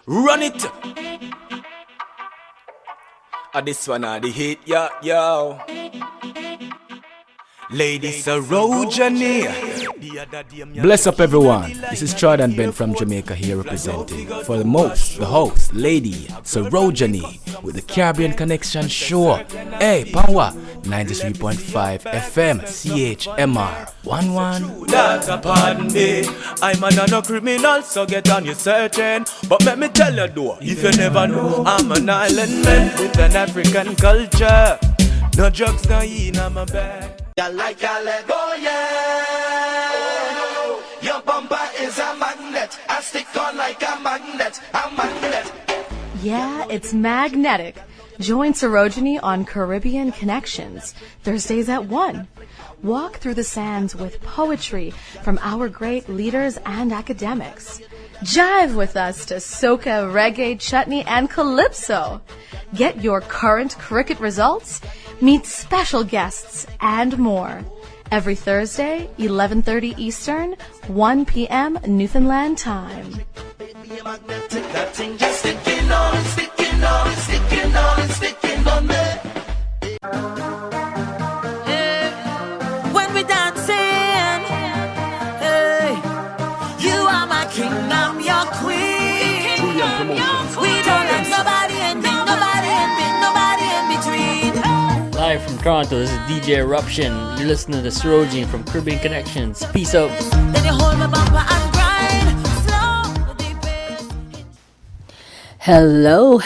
Run it. This one the hit, yo. Ladies Sarojani. Bless up everyone. This is Chad and Ben from Jamaica here representing for the host, Lady Sarojani with the Caribbean Connection Show. Hey, Panwa 93.5 FM CHMR 11. That's a pardon me. I'm no criminal, so get on your searching. But let me tell you though, if you never know, I'm an island man with an African culture. No drugs, no in my bag. I like a Lego, yeah. Oh, no. Your bumper is a magnet. I stick on like a magnet. Yeah, it's magnetic. Join Sarojani on Caribbean Connections, Thursdays at 1. Walk through the sands with poetry from our great leaders and academics. Jive with us to soca, reggae, chutney, and calypso. Get your current cricket results, meet special guests, and more. Every Thursday, 11:30 Eastern, 1 p.m. Newfoundland time. When we dancing, hey, you are my king, I'm your queen. We don't let nobody in between. Live from Toronto, this is DJ Eruption. You're listening to Sarojani from Caribbean Connections. Peace out. Then you hold my bumper and grind slow, deep in. Hello.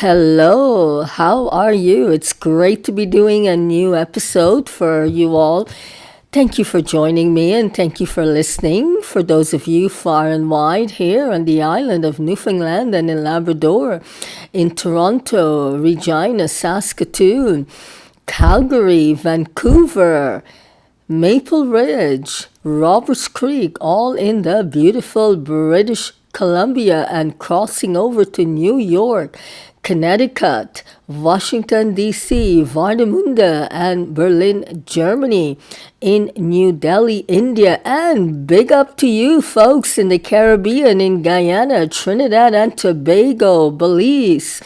How are you? It's great to be doing a new episode for you all. Thank you for joining me and thank you for listening. For those of you far and wide here on the island of Newfoundland and in Labrador, in Toronto, Regina, Saskatoon, Calgary, Vancouver, Maple Ridge, Roberts Creek, all in the beautiful British Columbia and crossing over to New York, Connecticut, Washington, D.C., Warnemünde, and Berlin, Germany, in New Delhi, India, and big up to you folks in the Caribbean, in Guyana, Trinidad and Tobago, Belize,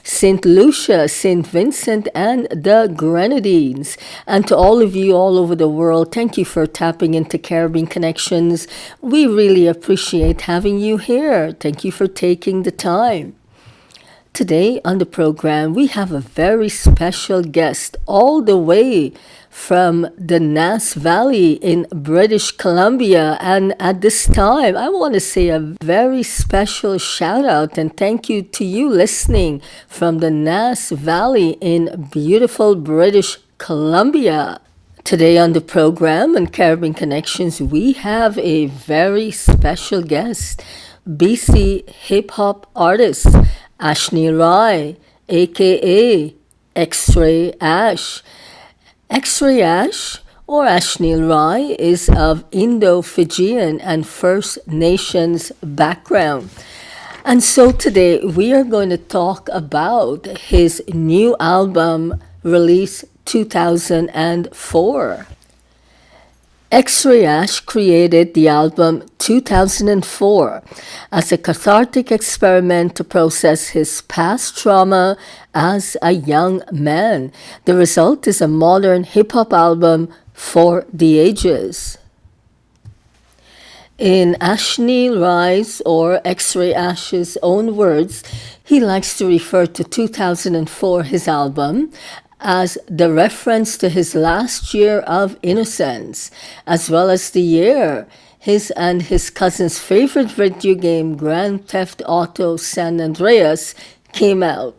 St. Lucia, St. Vincent, and the Grenadines. And to all of you all over the world, thank you for tapping into Caribbean Connections. We really appreciate having you here. Thank you for taking the time. Today on the program, we have a very special guest all the way from the Nass Valley in British Columbia. And at this time, I want to say a very special shout out and thank you to you listening from the Nass Valley in beautiful British Columbia. Today on the program and Caribbean Connections, we have a very special guest, BC hip-hop artist, Ashneel Ray, aka Xray-Ash. Xray-Ash, or Ashneel Ray, is of Indo-Fijian and First Nations background. And so today we are going to talk about his new album released 2004. Xray-Ash created the album 2004 as a cathartic experiment to process his past trauma as a young man. The result is a modern hip-hop album for the ages. In Ashneel Ray's or Xray-Ash's own words, he likes to refer to 2004, his album, as the reference to his last year of innocence, as well as the year his and his cousin's favorite video game, Grand Theft Auto San Andreas, came out.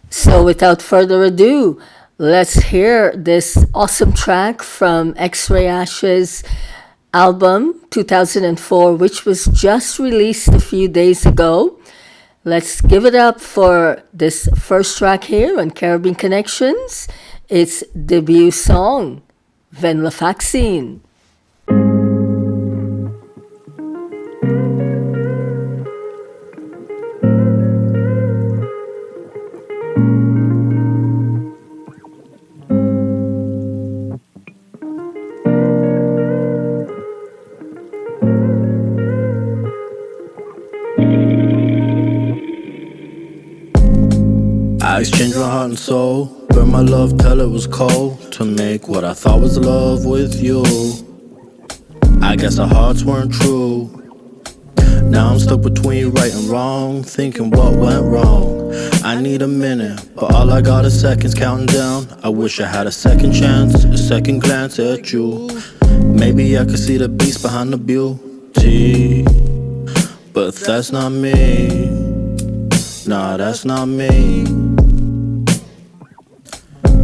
So without further ado, let's hear this awesome track from Xray-Ash's album 2004, which was just released a few days ago. Let's give it up for this first track here on Caribbean Connections. Its debut song, Ven la Vaccine. exchange my heart and soul. Burn my love till it was cold. To make what I thought was love with you. I guess our hearts weren't true. Now I'm stuck between right and wrong, thinking what went wrong. I need a minute, but all I got is seconds counting down. I wish I had a second chance, a second glance at you. Maybe I could see the beast behind the beauty, but that's not me. Nah, that's not me.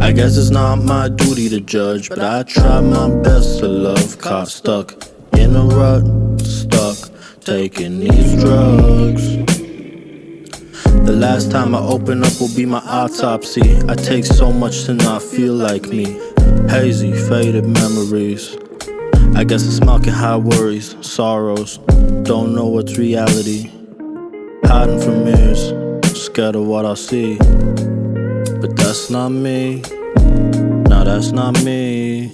I guess it's not my duty to judge, but I try my best to love. Caught stuck in a rut, stuck taking these drugs. The last time I open up will be my autopsy. I take so much to not feel like me. Hazy, faded memories. I guess a smile can hide worries, sorrows. Don't know what's reality. Hiding from mirrors, scared of what I'll see. But that's not me. Nah, that's not me.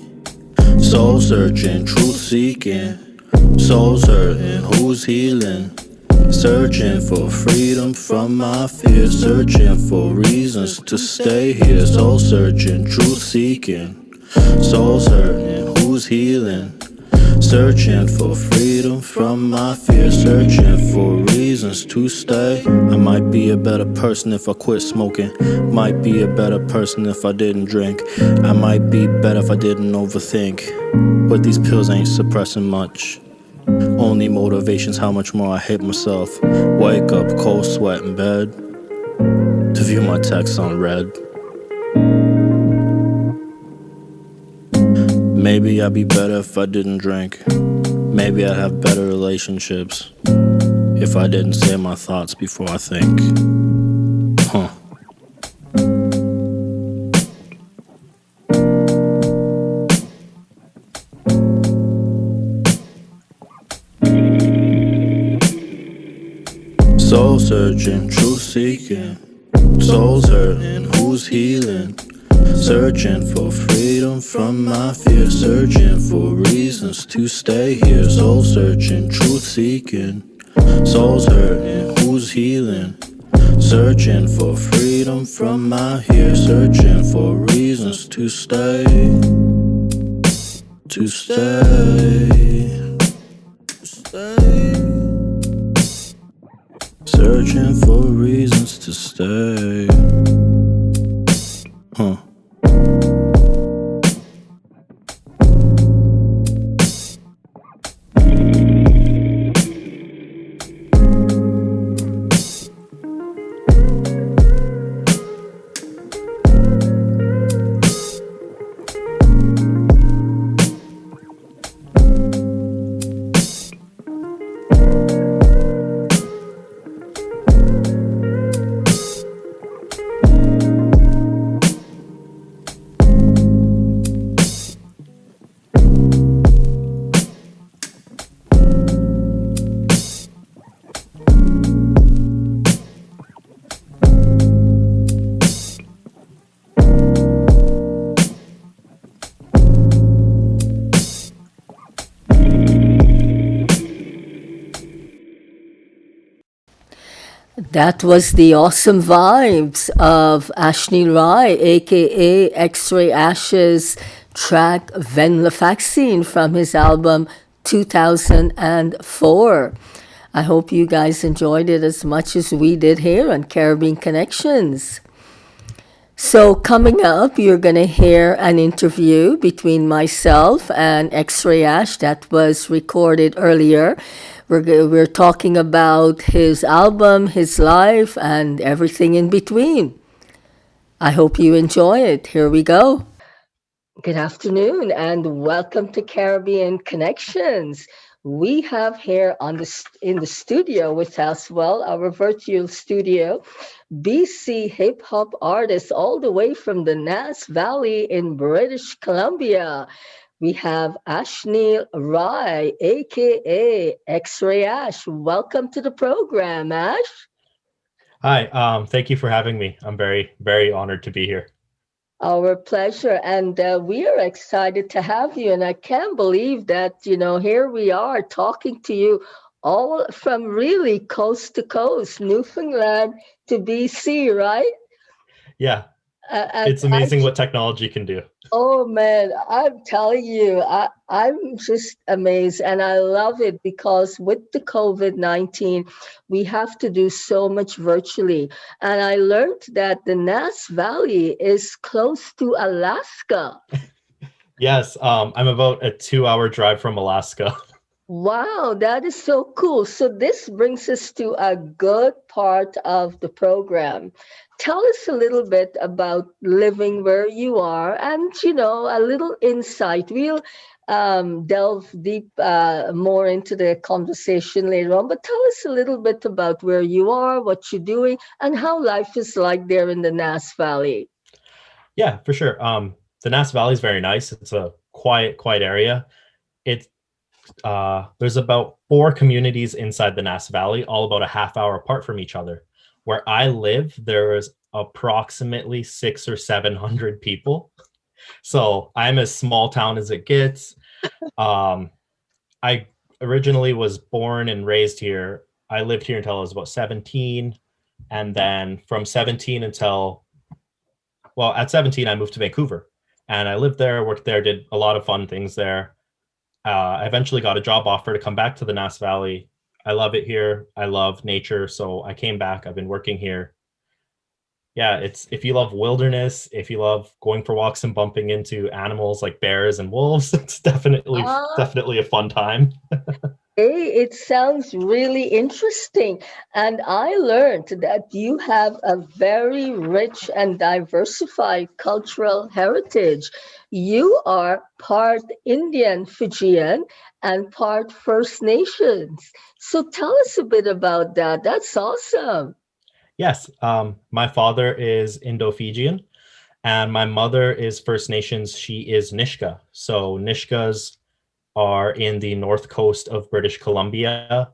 Soul searching, truth seeking. Souls hurting, who's healing? Searching for freedom from my fears. Searching for reasons to stay here. Soul searching, truth seeking. Souls hurting, who's healing? Searching for freedom from my fears. Searching for reasons to stay. I might be a better person if I quit smoking. Might be a better person if I didn't drink. I might be better if I didn't overthink. But these pills ain't suppressing much. Only motivation's how much more I hate myself. Wake up, cold sweat in bed, to view my texts on red. Maybe I'd be better if I didn't drink. Maybe I'd have better relationships if I didn't say my thoughts before I think. Huh. Soul searching, truth seeking. Souls hurting, who's healing? Searching for freedom from my fears. Searching for reasons to stay here. Soul searching, truth seeking. Souls hurting, who's healing? Searching for freedom from my here. Searching for reasons to stay. To stay. To stay. Searching for reasons to stay. Huh. That was the awesome vibes of Ashneel Rai, aka Xray-Ash's track Venlafaxine from his album 2004. I hope you guys enjoyed it as much as we did here on Caribbean Connections. So coming up, you're going to hear an interview between myself and Xray-Ash that was recorded earlier. We're talking about his album, his life, and everything in between. I hope you enjoy it. Here we go. Good afternoon and welcome to Caribbean Connections. We have here in the studio with us, well, our virtual studio, BC hip hop artist all the way from the Nass Valley in British Columbia. We have Ashneel Rai, aka Xray-Ash. Welcome to the program, Ash. Hi, thank you for having me. I'm very, very honored to be here. Our pleasure. And we are excited to have you. And I can't believe that, here we are talking to you all from really coast to coast, Newfoundland to BC, right? Yeah, And it's amazing what technology can do. oh man, I'm telling you, I'm just amazed and I love it because with the COVID-19, we have to do so much virtually. And I learned that the Nass Valley is close to Alaska. Yes, I'm about a 2-hour drive from Alaska. Wow, that is so cool. So this brings us to a good part of the program. Tell us a little bit about living where you are and, a little insight. We'll delve deep more into the conversation later on, but tell us a little bit about where you are, what you're doing, and how life is like there in the Nass Valley. Yeah, for sure. The Nass Valley is very nice. It's a quiet area. It's there's about 4 communities inside the Nass Valley, all about a half hour apart from each other. Where I live, there is approximately 600 or 700 people. So I'm as small town as it gets. I originally was born and raised here. I lived here until I was about 17. And then from 17 until, well, at 17, I moved to Vancouver. And I lived there, worked there, did a lot of fun things there. I eventually got a job offer to come back to the Nass Valley. I love it here. I love nature. So I came back. I've been working here. Yeah, it's if you love wilderness, if you love going for walks and bumping into animals like bears and wolves, it's definitely Ah, a fun time. Hey, it sounds really interesting. And I learned that you have a very rich and diversified cultural heritage. You are part Indian Fijian and part First Nations. So tell us a bit about that. That's awesome. Yes, my father is Indo-Fijian and my mother is First Nations. She is Nishka. So Nishkas are in the north coast of British Columbia.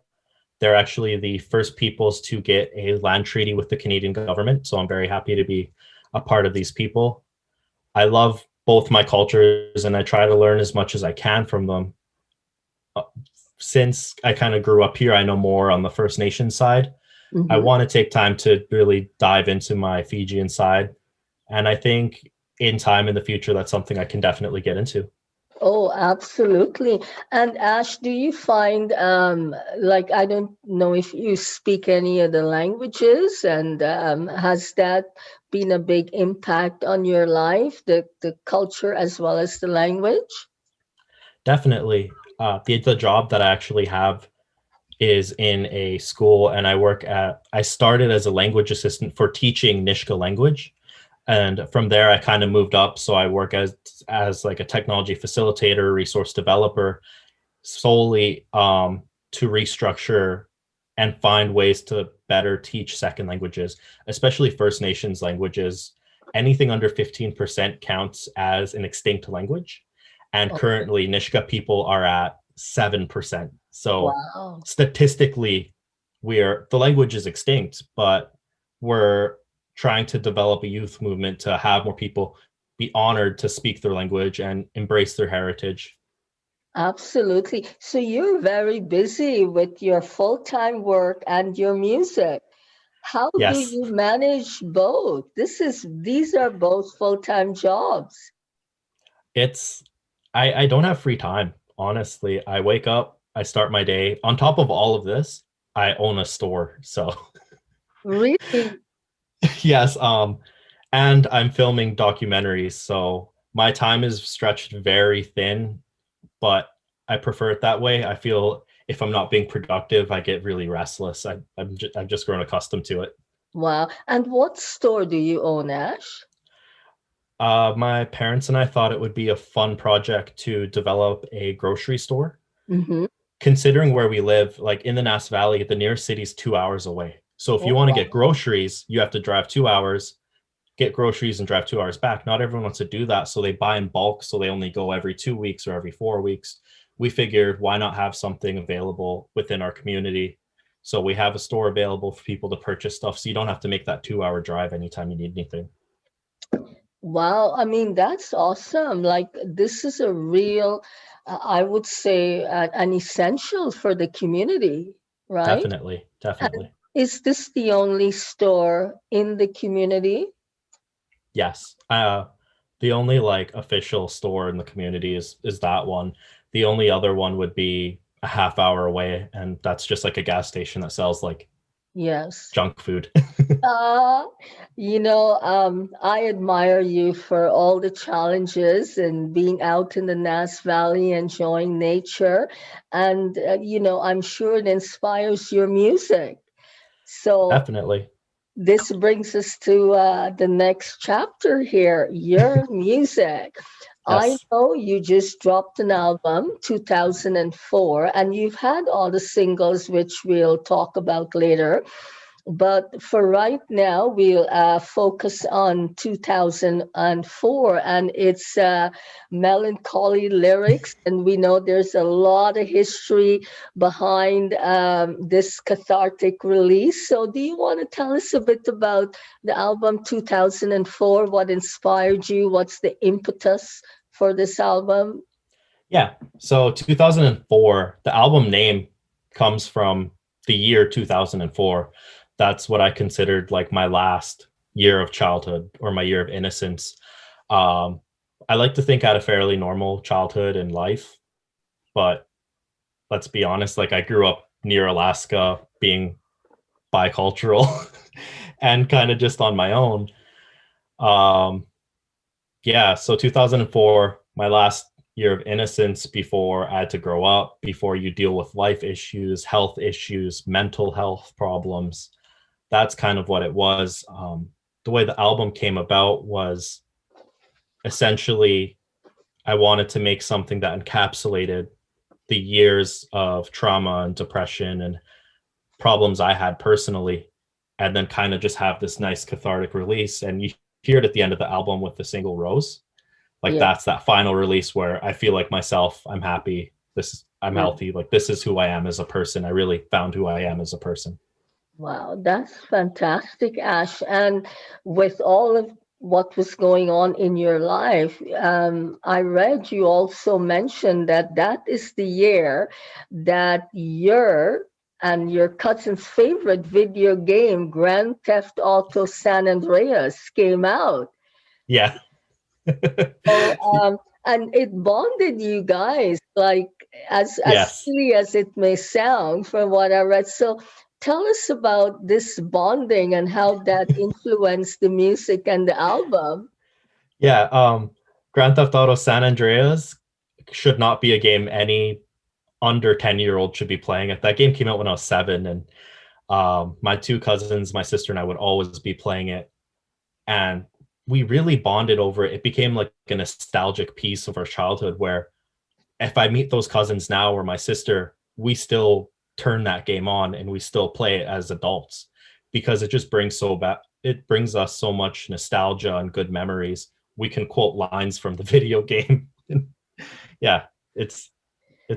They're actually the first peoples to get a land treaty with the Canadian government. So I'm very happy to be a part of these people. I love both my cultures and I try to learn as much as I can from them. Uh, Since I kind of grew up here, I know more on the First Nation side. I Mhm. want to take time to really dive into my Fijian side. And I think in time in the future, that's something I can definitely get into. Oh, absolutely. And Ash, do you find like I don't know if you speak any other languages, and has that been a big impact on your life, the culture as well as the language? Definitely. The job that I actually have is in a school and I started as a language assistant for teaching Nishka language. And from there I kind of moved up. So I work as like a technology facilitator, resource developer, solely to restructure and find ways to better teach second languages, especially First Nations languages. Anything under 15% counts as an extinct language. And Oh, currently, Nishka people are at 7%. So wow. statistically, the language is extinct, but we're trying to develop a youth movement to have more people be honored to speak their language and embrace their heritage. Absolutely. So you're very busy with your full-time work and your music. How do Yes, you manage both? These are both full-time jobs. it's I don't have free time, honestly. I wake up, I start my day. On top of all of this, I own a store. So Really? yes, and I'm filming documentaries. So my time is stretched very thin, but I prefer it that way. I feel if I'm not being productive, I get really restless. I've just grown accustomed to it. Wow. And what store do you own, Ash? My parents and I thought it would be a fun project to develop a grocery store. Mm-hmm. Considering where we live, like in the Nass Valley, the nearest city is 2 hours away. So if you Oh, want to get wow. groceries, you have to drive 2 hours, get groceries, and drive 2 hours back. Not everyone wants to do that. So they buy in bulk. So they only go every 2 weeks or every 4 weeks. We figured why not have something available within our community? So we have a store available for people to purchase stuff. So you don't have to make that 2-hour drive anytime you need anything. Wow. I mean, that's awesome. Like, this is a real, I would say, an essential for the community, right? Definitely. And Definitely. is this the only store in the community? Yes. The only like official store in the community is that one. The only other one would be a half hour away, and that's just like a gas station that sells like Yes. junk food. Uh, I admire you for all the challenges and being out in the Nass Valley, enjoying nature. And, I'm sure it inspires your music. So Definitely. this brings us to the next chapter here, your music. I Yes. know you just dropped an album, 2004, and you've had all the singles, which we'll talk about later. But for right now, we'll focus on 2004 and its melancholy lyrics. And we know there's a lot of history behind this cathartic release. So, do you want to tell us a bit about the album 2004? What inspired you? What's the impetus for this album? Yeah. So 2004, the album name comes from the year 2004. That's what I considered like my last year of childhood or my year of innocence. Um, I like to think I had a fairly normal childhood and life, but let's be honest, like I grew up near Alaska, being bicultural and kind of just on my own. Um, yeah, so 2004, my last year of innocence before I had to grow up, before you deal with life issues, health issues, mental health problems. That's kind of what it was. The way the album came about was essentially I wanted to make something that encapsulated the years of trauma and depression and problems I had personally, and then kind of just have this nice cathartic release. And you hear it at the end of the album with the single Rose. Like Yeah. that's that final release where I feel like myself, I'm happy, I'm healthy, like this is who I am as a person. I really found who I am as a person. Wow, that's fantastic, Ash. And with all of what was going on in your life, I read you also mentioned that that is the year that your and your cousin's favorite video game, Grand Theft Auto San Andreas, came out. Yeah. So, and it bonded you guys, like as Yes. silly as it may sound, from what I read. So, tell us about this bonding and how that influenced the music and the album. Yeah. Grand Theft Auto San Andreas should not be a game any under 10-year-old should be playing it. That game came out when I was 7, and my two cousins, my sister and I would always be playing it. And we really bonded over it. It became like a nostalgic piece of our childhood where if I meet those cousins now or my sister, we still turn that game on and we still play it as adults because it just it brings us so much nostalgia and good memories. We can quote lines from the video game. Yeah, it's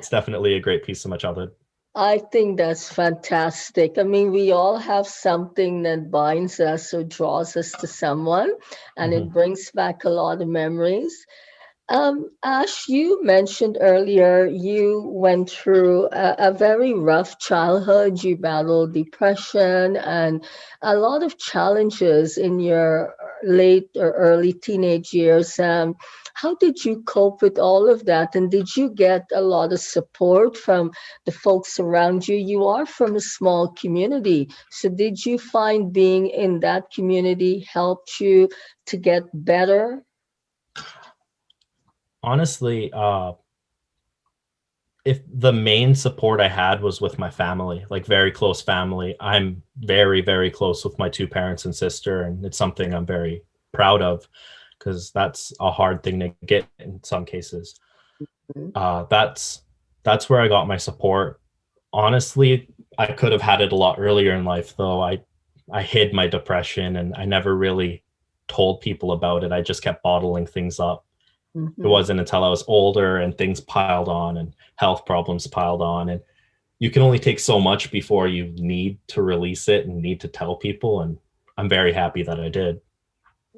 definitely a great piece of my childhood. I think that's fantastic. I mean, we all have something that binds us or draws us to someone, and it brings back a lot of memories. Ash, you mentioned earlier you went through a very rough childhood. You battled depression and a lot of challenges in your late or early teenage years. How did you cope with all of that? And did you get a lot of support from the folks around you? You are from a small community. So did you find being in that community helped you to get better? Honestly, if the main support I had was with my family, like very close family. I'm very, very close with my two parents and sister, and it's something I'm very proud of because that's a hard thing to get in some cases. That's where I got my support. Honestly, I could have had it a lot earlier in life, though. I hid my depression and I never really told people about it. I just kept bottling things up. It wasn't until I was older and things piled on and health problems piled on, and you can only take so much before you need to release it and need to tell people. And I'm very happy that I did.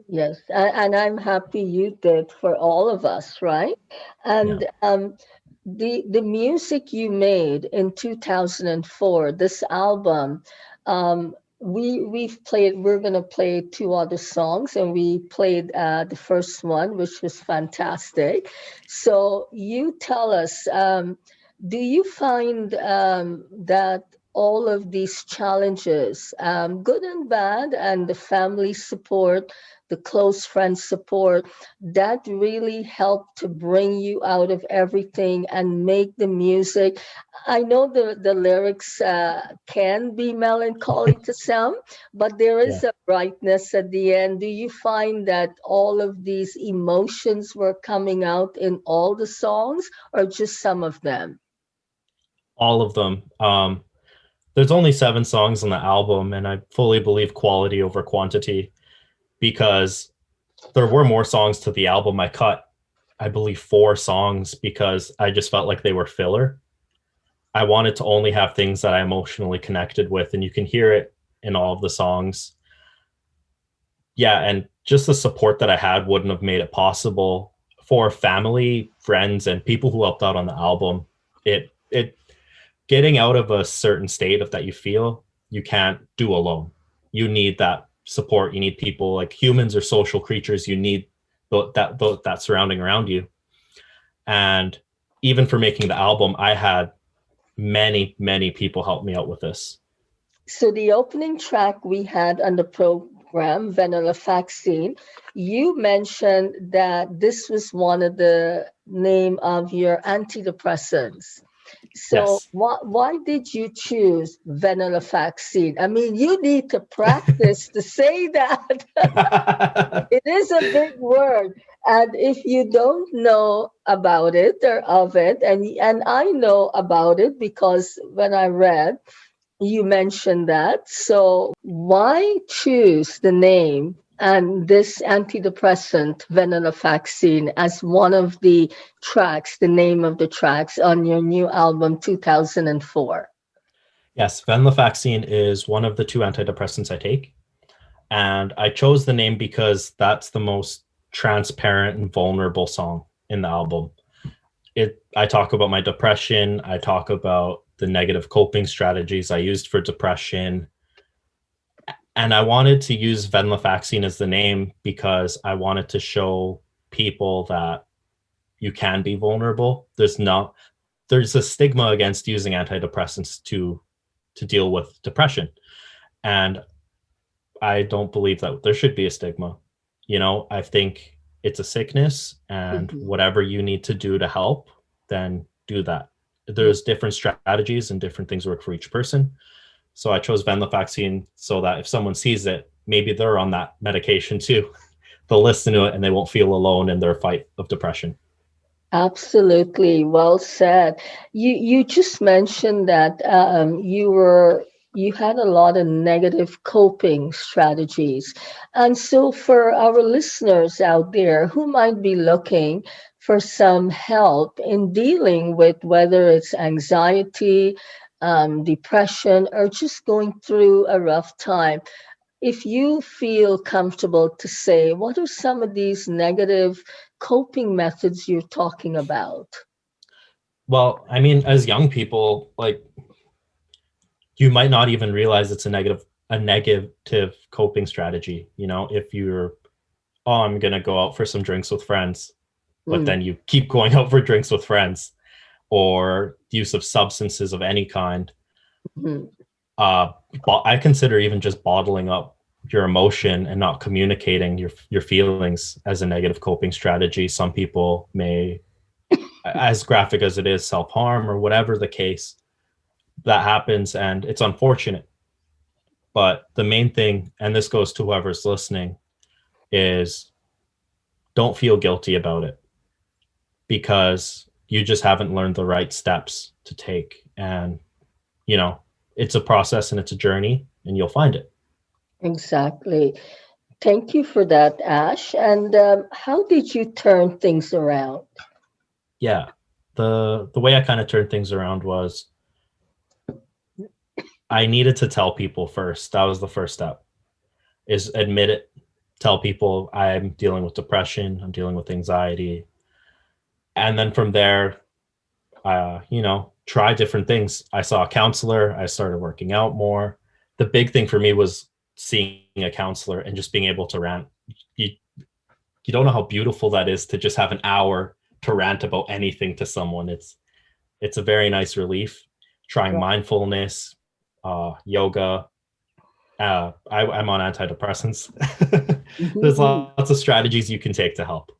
Yes, and I'm happy you did for all of us, right? And the music you made in 2004, this album, we're gonna play two other songs, and we played the first one, which was fantastic. So you tell us, do you find that all of these challenges, good and bad, and the family support, the close friend support, that really help to bring you out of everything and make the music? I know the lyrics can be melancholy to some, but there Yeah. is a brightness at the end. Do you find that all of these emotions were coming out in all the songs, or just some of them? All of them. There's only 7 songs on the album, and I fully believe quality over quantity, because there were more songs to the album. I cut, I believe, 4 songs because I just felt like they were filler. I wanted to only have things that I emotionally connected with, and you can hear it in all of the songs. Yeah, and just the support that I had wouldn't have made it possible for family, friends, and people who helped out on the album. It getting out of a certain state of that you feel you can't do alone. You need that support. You need people. Like, humans are social creatures. You need that surrounding around you. And even for making the album, I had many people help me out with this. So the opening track we had on the program, Vanilla Vaccine, you mentioned that this was one of the name of your antidepressants. So Yes. why did you choose Vanilla Vaccine? I mean, you need to practice to say that. It is a big word. And if you don't know about it or of it, and I know about it because when I read, you mentioned that. So why choose the name and this antidepressant Vanilla Vaccine as one of the tracks, the name of the tracks on your new album 2004? Yes, venlafaxine is one of the 2 antidepressants I take. And I chose the name because that's the most transparent and vulnerable song in the album. I talk about my depression. I talk about the negative coping strategies I used for depression. And I wanted to use venlafaxine as the name because I wanted to show people that you can be vulnerable. There's a stigma against using antidepressants to deal with depression. And I don't believe that there should be a stigma. I think it's a sickness, and whatever you need to do to help, then do that. There's different strategies and different things work for each person. So I chose venlafaxine so that if someone sees it, maybe they're on that medication too. They'll listen to it and they won't feel alone in their fight of depression. Absolutely, well said. You just mentioned that you had a lot of negative coping strategies, and so for our listeners out there who might be looking for some help in dealing with whether it's anxiety, depression, or just going through a rough time, if you feel comfortable to say, what are some of these negative coping methods you're talking about? Well, I mean, as young people, like, you might not even realize it's a negative coping strategy. If you're, oh, I'm gonna go out for some drinks with friends, but then you keep going out for drinks with friends, or use of substances of any kind. I consider even just bottling up your emotion and not communicating your feelings as a negative coping strategy. Some people may, as graphic as it is, self-harm or whatever the case. That happens, and it's unfortunate. But the main thing, and this goes to whoever's listening, is don't feel guilty about it, because you just haven't learned the right steps to take. And, it's a process and it's a journey, and you'll find it. Exactly. Thank you for that, Ash. And how did you turn things around? Yeah. The way I kind of turned things around was I needed to tell people first. That was the first step, is admit it. Tell people I'm dealing with depression, I'm dealing with anxiety. And then from there, try different things. I saw a counselor, I started working out more, the big thing for me was seeing a counselor and just being able to rant. You don't know how beautiful that is, to just have an hour to rant about anything to someone. It's a very nice relief. Trying mindfulness, yoga. I'm on antidepressants. There's lots of strategies you can take to help.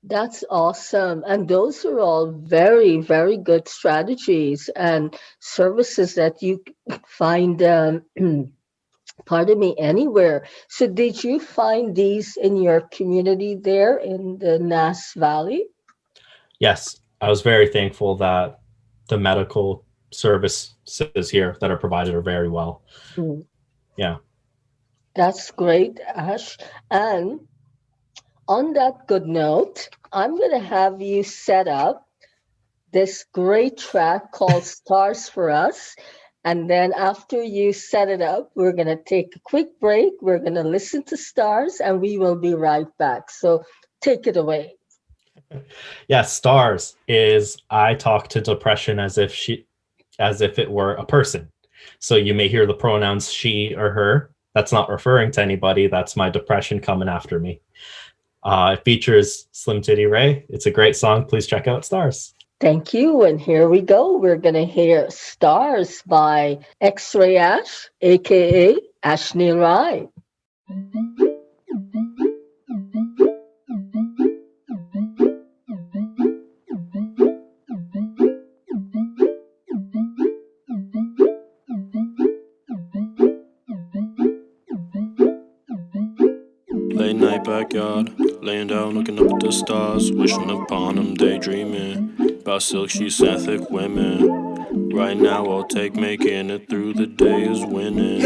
That's awesome. And those are all very, very good strategies and services that you find, pardon me, anywhere. So did you find these in your community there in the Nass Valley? Yes, I was very thankful that the medical services here that are provided are very well. Yeah. That's great, Ash. And on that good note, I'm going to have you set up this great track called Stars for us. And then after you set it up, we're going to take a quick break. We're going to listen to Stars and we will be right back. So take it away. Yeah, Stars is, I talk to depression as if it were a person. So you may hear the pronouns she or her. That's not referring to anybody. That's my depression coming after me. It features Slim Titty Ray. It's a great song. Please check out Stars. Thank you. And here we go. We're going to hear Stars by Xray-Ash, aka Ashneel Rai. Late night backyard, laying down looking up at the stars, wishing upon them, daydreaming about silk sheets and thick women. Right now I'll take making it through the day is winning.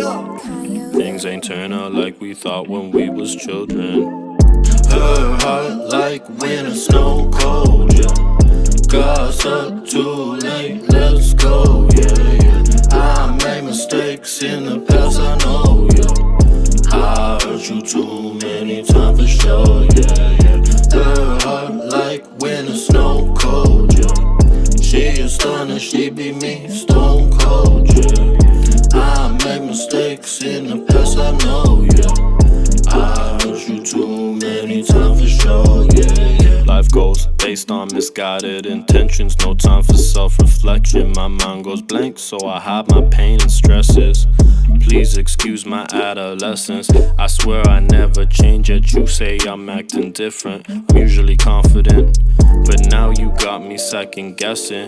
Things ain't turn out like we thought when we was children. Her heart like winter snow cold, yeah. Gossip too late, let's go, yeah. I made mistakes in the past, I know, yeah. I hurt you too many times for sure, yeah. Her heart like winter snow cold, yeah. She is stunning, she be me, stone cold, yeah. I make mistakes in the past, I know, yeah. I hurt you too many times for sure, yeah. Life goes based on misguided intentions, no time for self-reflection. My mind goes blank, so I hide my pain and stresses. Please excuse my adolescence. I swear I never change, yet you say I'm acting different. I'm usually confident, but now you got me second guessing.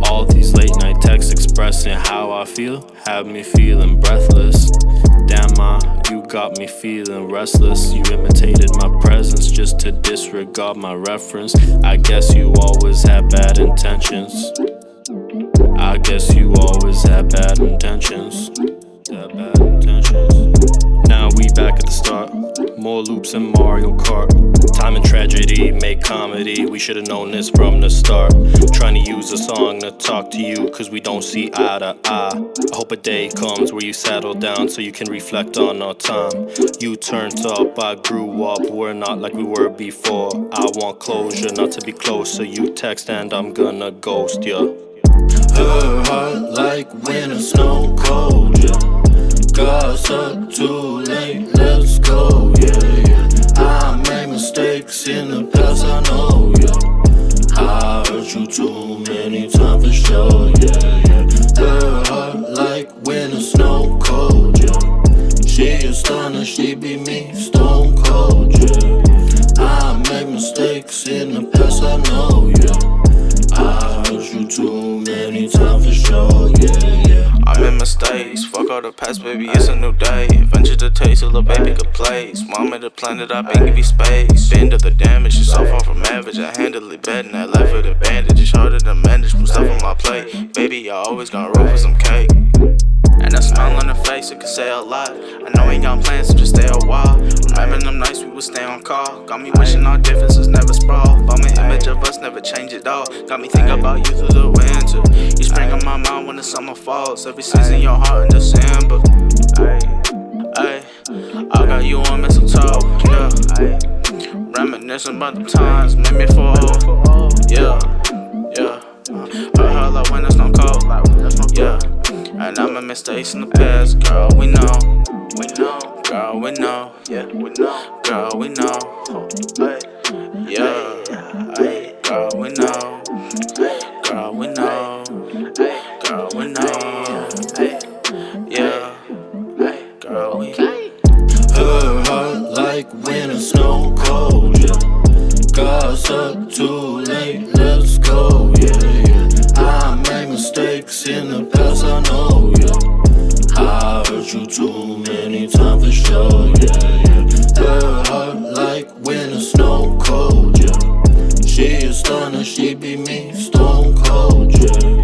All these late night texts expressing how I feel have me feeling breathless. Damn, you got me feeling restless. You imitated my presence just to disregard my reference. I guess you always had bad intentions. I guess you always had bad intentions. Now we back at the start. More loops in Mario Kart. Time and tragedy make comedy. We should've known this from the start. Trying to use a song to talk to you, cause we don't see eye to eye. I hope a day comes where you settle down so you can reflect on our time. You turned up, I grew up, we're not like we were before. I want closure, not to be close, so you text and I'm gonna ghost ya. Her heart like winter snow cold, yeah. Gossip too late, let's go, yeah. I made mistakes in the past, I know, yeah. I hurt you too many times for sure, yeah. Her heart like winter snow cold, yeah. She is stunning, she be me, stone cold, yeah. I made mistakes in the past, I know, yeah. I hurt you too many times for sure, yeah. I made mistakes, fuck all the past, baby, it's a new day. Adventure to taste, a little baby could play. Small made the planet, I been give you space. Bend up the damage, it's so far from average. I handle it better than that life with a bandage. It's harder to manage, put stuff on my plate. Baby, I always gonna roll for some cake. And that smile on her face, it could say a lot. I know ain't got plans, so just stay a while. Remember them nights we would stay on call. Got me wishing our differences never sprawl. But my image of us never change at all. Got me think about you through the winter. You spring on my mind when the summer falls. Every season your heart in December. Ay, I got you on mistletoe, yeah. Reminiscing about the times made me fall, yeah. I heard like when it's not cold, yeah. And I'm a mistakes in the past, girl, we know. Girl, we know. Yeah, we know. Girl, we know. Yeah, girl, we know. Girl, we know. Girl, we know. Yeah, girl, we know. Her heart like winter snow cold, yeah. Gossip too late, let's go, yeah, yeah. I made mistakes in the past, I know, yeah. I hurt you too many times for sure, yeah, yeah. Her heart like winter snow cold, yeah. She a stunner, she be me, stone cold, yeah.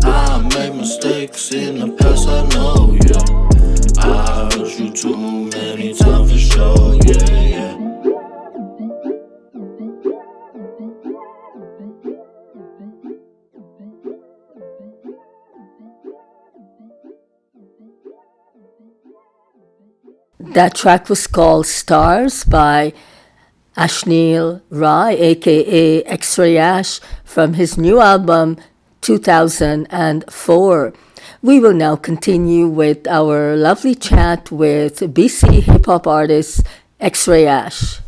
I made mistakes in the past, I know, yeah. I hurt you too many times for sure, yeah, yeah. That track was called Stars by Ashneel Rai, aka Xray-Ash, from his new album 2004. We will now continue with our lovely chat with BC hip hop artist Xray-Ash.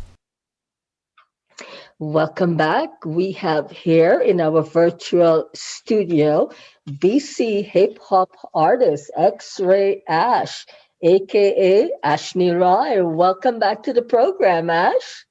Welcome back. We have here in our virtual studio BC hip hop artist Xray-Ash, aka Ashneel Rai. Welcome back to the program, Ash.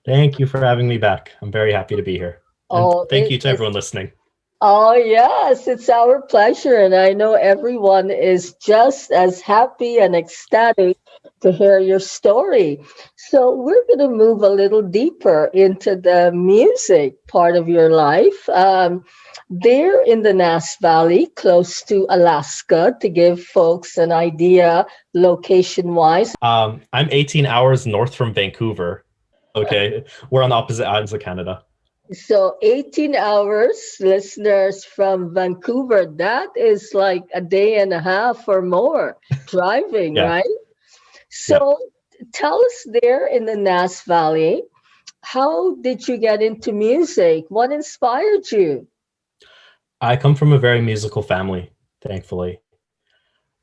Thank you for having me back. I'm very happy to be here. And thank you to everyone listening. Oh, yes, it's our pleasure. And I know everyone is just as happy and ecstatic to hear your story. So, we're going to move a little deeper into the music part of your life. There in the Nass Valley, close to Alaska, to give folks an idea location wise. I'm 18 hours north from Vancouver. Okay, we're on the opposite ends of Canada. So 18 hours, listeners from Vancouver, that is like a day and a half or more driving, Yeah. right? So tell us there in the Nass Valley, how did you get into music? What inspired you? I come from a very musical family, thankfully.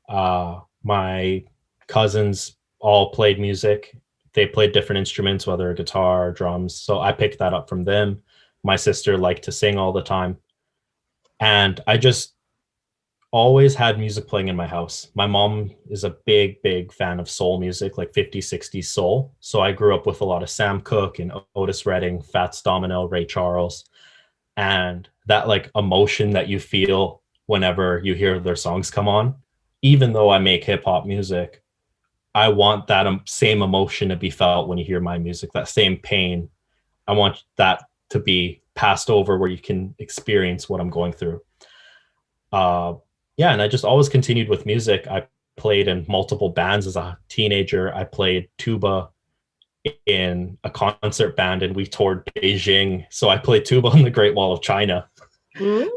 My cousins all played music. They played different instruments, whether guitar or drums. So I picked that up from them. My sister liked to sing all the time. And I just always had music playing in my house. My mom is a big, big fan of soul music, like 50s, 60s soul. So I grew up with a lot of Sam Cooke and Otis Redding, Fats Domino, Ray Charles. And that like emotion that you feel whenever you hear their songs come on, even though I make hip hop music, I want that same emotion to be felt when you hear my music, that same pain. I want that to be passed over where you can experience what I'm going through. And I just always continued with music. I played in multiple bands as a teenager. I played tuba in a concert band and we toured Beijing. So I played tuba on the Great Wall of China. And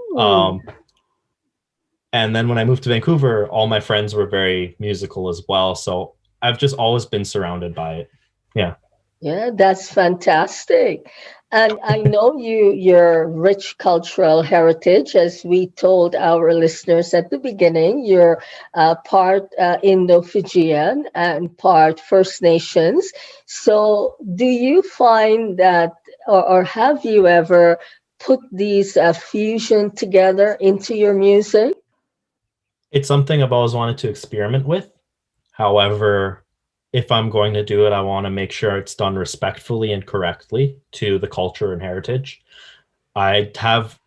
then when I moved to Vancouver, all my friends were very musical as well. So I've just always been surrounded by it. Yeah. Yeah, that's fantastic. And I know your rich cultural heritage, as we told our listeners at the beginning, you're part Indo-Fijian and part First Nations. So do you find that, or have you ever put these fusion together into your music? It's something I've always wanted to experiment with. However, if I'm going to do it, I want to make sure it's done respectfully and correctly to the culture and heritage. I have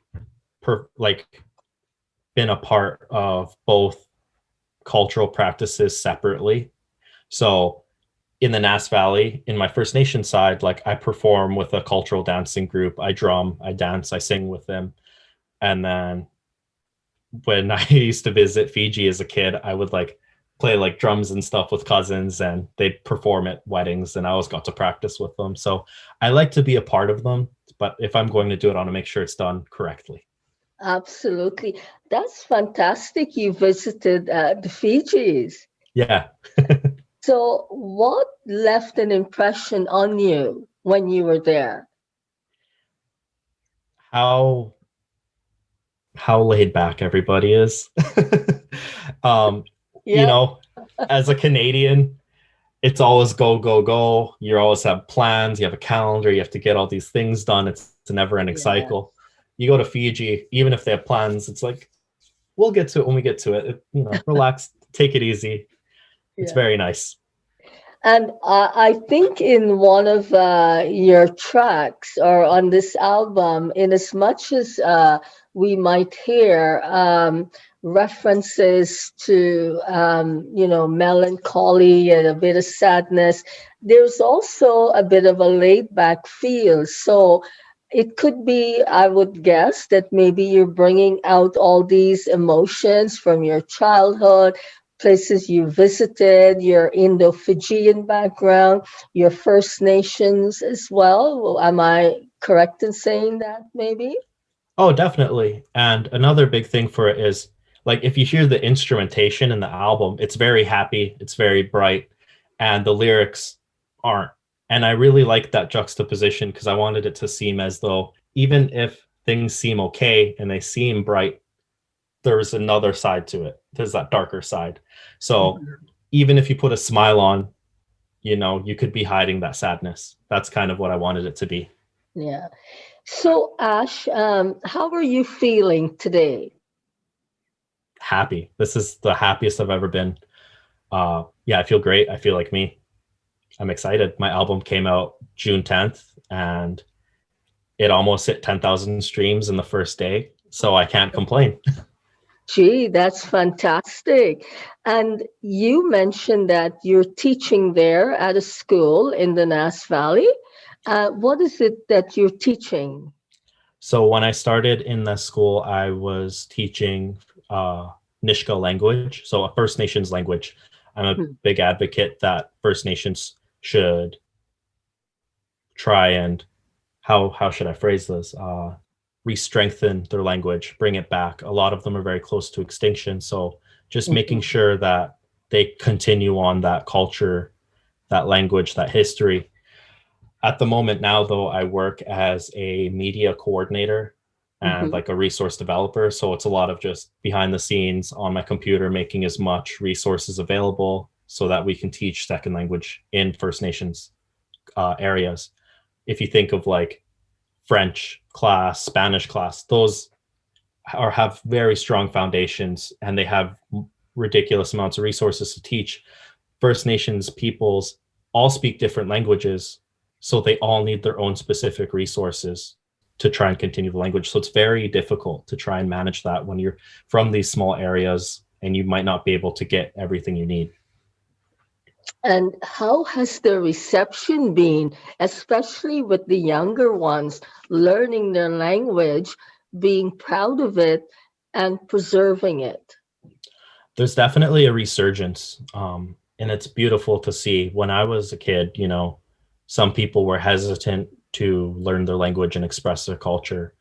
been a part of both cultural practices separately. So in the Nass Valley, in my First Nation side, like I perform with a cultural dancing group. I drum, I dance, I sing with them. And then when I used to visit Fiji as a kid, I would play drums and stuff with cousins, and they'd perform at weddings, and I always got to practice with them. So I like to be a part of them, but if I'm going to do it, I want to make sure it's done correctly. Absolutely. That's fantastic. You visited the Fijis. Yeah. So what left an impression on you when you were there? How laid back everybody is. You know, as a Canadian, it's always go, go, go. You always have plans, you have a calendar, you have to get all these things done. It's a never ending cycle. You go to Fiji, even if they have plans, it's like, we'll get to it when we get to it. You know, relax, take it easy. It's very nice. And I think in one of your tracks or on this album, in as much as we might hear references to, melancholy and a bit of sadness, there's also a bit of a laid back feel. So it could be, I would guess, that maybe you're bringing out all these emotions from your childhood, places you visited, your Indo-Fijian background, your First Nations as well. Am I correct in saying that, maybe? Oh, definitely. And another big thing for it is, like, if you hear the instrumentation in the album, it's very happy, it's very bright, and the lyrics aren't. And I really like that juxtaposition because I wanted it to seem as though even if things seem okay and they seem bright, there's another side to it. There's that darker side. So even if you put a smile on, you know, you could be hiding that sadness. That's kind of what I wanted it to be. Yeah. So, Ash, how are you feeling today? Happy. This is the happiest I've ever been. Yeah, I feel great. I feel like me. I'm excited. My album came out June 10th and it almost hit 10,000 streams in the first day. So I can't complain. Gee, that's fantastic. And you mentioned that you're teaching there at a school in the Nass Valley. What is it that you're teaching? So when I started in the school, I was teaching Nishka language, so a First Nations language. I'm a big advocate that First Nations should try and, how should I phrase this? Re-strengthen their language, bring it back. A lot of them are very close to extinction. So just making sure that they continue on that culture, that language, that history. At the moment now, though, I work as a media coordinator and like a resource developer. So it's a lot of just behind the scenes on my computer, making as much resources available so that we can teach second language in First Nations areas. If you think of like French class, Spanish class, those have very strong foundations and they have ridiculous amounts of resources to teach. First Nations peoples all speak different languages, so they all need their own specific resources to try and continue the language. So it's very difficult to try and manage that when you're from these small areas and you might not be able to get everything you need. And how has the reception been, especially with the younger ones learning their language, being proud of it and preserving it? There's definitely a resurgence, and it's beautiful to see. When I was a kid, you know, some people were hesitant to learn their language and express their culture.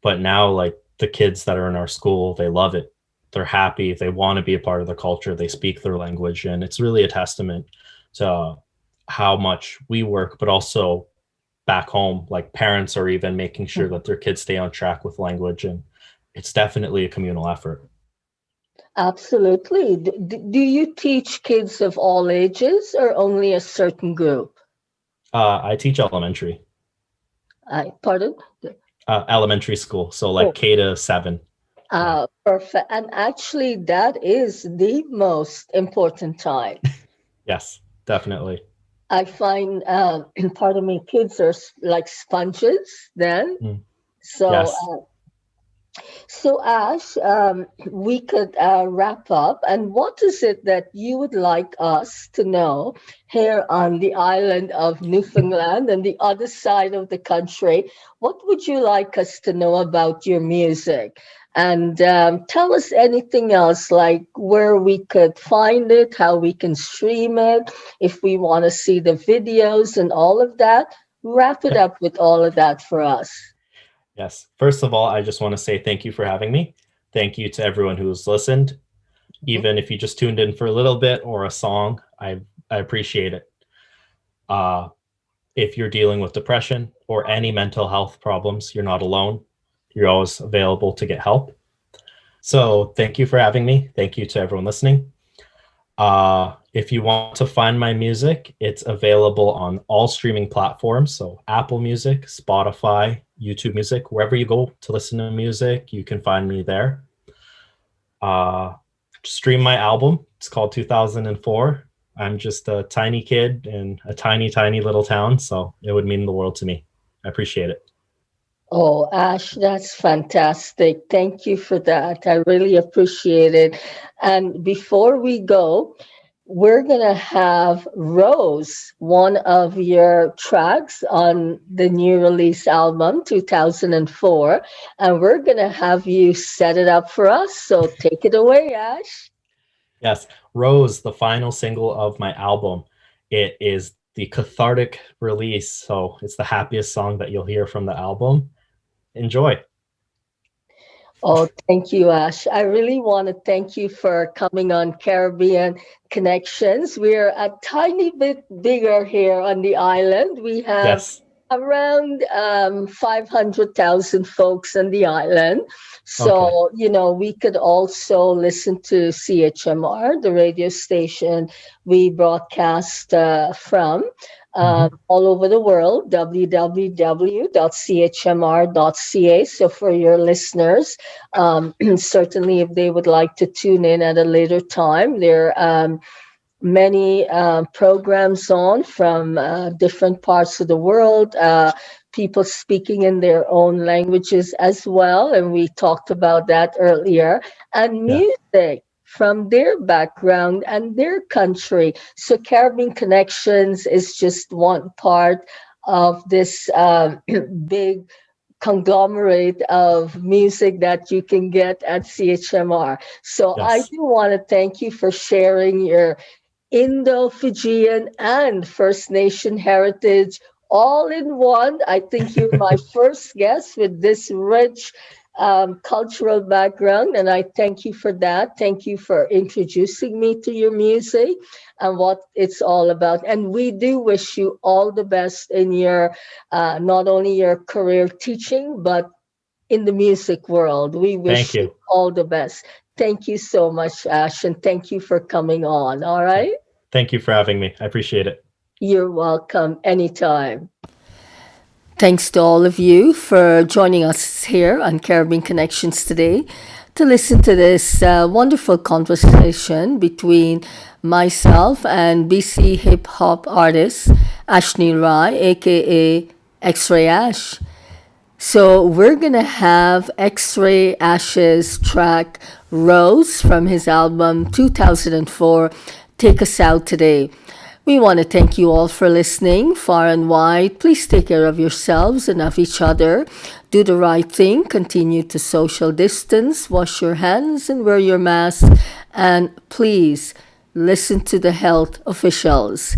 But now, like, the kids that are in our school, they love it. They're happy. They want to be a part of the culture. They speak their language. And it's really a testament to how much we work, but also back home, like parents are even making sure that their kids stay on track with language. And it's definitely a communal effort. Absolutely. Do you teach kids of all ages or only a certain group? I teach elementary. Pardon? Elementary school. So like K to 7. Perfect. And actually, that is the most important time. Yes, definitely. I find, pardon me, kids are like sponges then. So, Yes. So Ash, we could wrap up. And what is it that you would like us to know here on the island of Newfoundland and the other side of the country? What would you like us to know about your music? And tell us anything else, like where we could find it, how we can stream it, if we want to see the videos and all of that. Wrap it up with all of that for us. Yes. First of all, I just want to say thank you for having me. Thank you to everyone who's listened. Even if you just tuned in for a little bit or a song, I appreciate it. If you're dealing with depression or any mental health problems, you're not alone. You're always available to get help. So thank you for having me. Thank you to everyone listening. If you want to find my music, it's available on all streaming platforms. So Apple Music, Spotify, YouTube Music, wherever you go to listen to music, you can find me there. Stream my album. It's called 2004. I'm just a tiny kid in a tiny, tiny little town. So it would mean the world to me. I appreciate it. Oh, Ash, that's fantastic. Thank you for that. I really appreciate it. And before we go, we're going to have Rose, one of your tracks on the new release album, 2004. And we're going to have you set it up for us. So take it away, Ash. Yes, Rose, the final single of my album. It is the cathartic release. So it's the happiest song that you'll hear from the album. Enjoy. Oh, thank you, Ash. I really want to thank you for coming on Caribbean Connections. We're a tiny bit bigger here on the island. We have around 500,000 folks on the island. So, we could also listen to CHMR, the radio station we broadcast from. All over the world, www.chmr.ca. So for your listeners, certainly if they would like to tune in at a later time, there are many programs on from different parts of the world, people speaking in their own languages as well. And we talked about that earlier. And music from their background and their country. So Caribbean Connections is just one part of this big conglomerate of music that you can get at CHMR. So I do want to thank you for sharing your Indo-Fijian and First Nation heritage all in one. I think you're my first guest with this rich cultural background, and I thank you for that. Thank you for introducing me to your music and what it's all about. And we do wish you all the best in your not only your career teaching, but in the music world. We wish you all the best. Thank you so much, Ash, and thank you for coming on. All right. Thank you for having me. I appreciate it. You're welcome anytime. Thanks to all of you for joining us here on Caribbean Connections today to listen to this wonderful conversation between myself and BC hip hop artist Ashneel Rai, aka Xray-Ash. So we're going to have Xray-Ash's track Rose from his album 2004 take us out today. We want to thank you all for listening far and wide. Please take care of yourselves and of each other. Do the right thing. Continue to social distance. Wash your hands and wear your mask. And please listen to the health officials.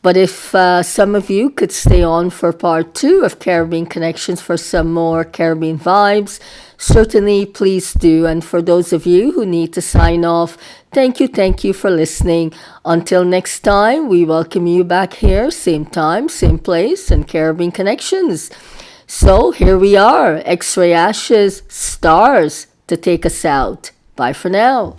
But if some of you could stay on for part 2 of Caribbean Connections for some more Caribbean vibes, certainly please do. And for those of you who need to sign off, thank you for listening. Until next time, we welcome you back here, same time, same place, and Caribbean Connections. So here we are, Xray-Ash's Stars to take us out. Bye for now.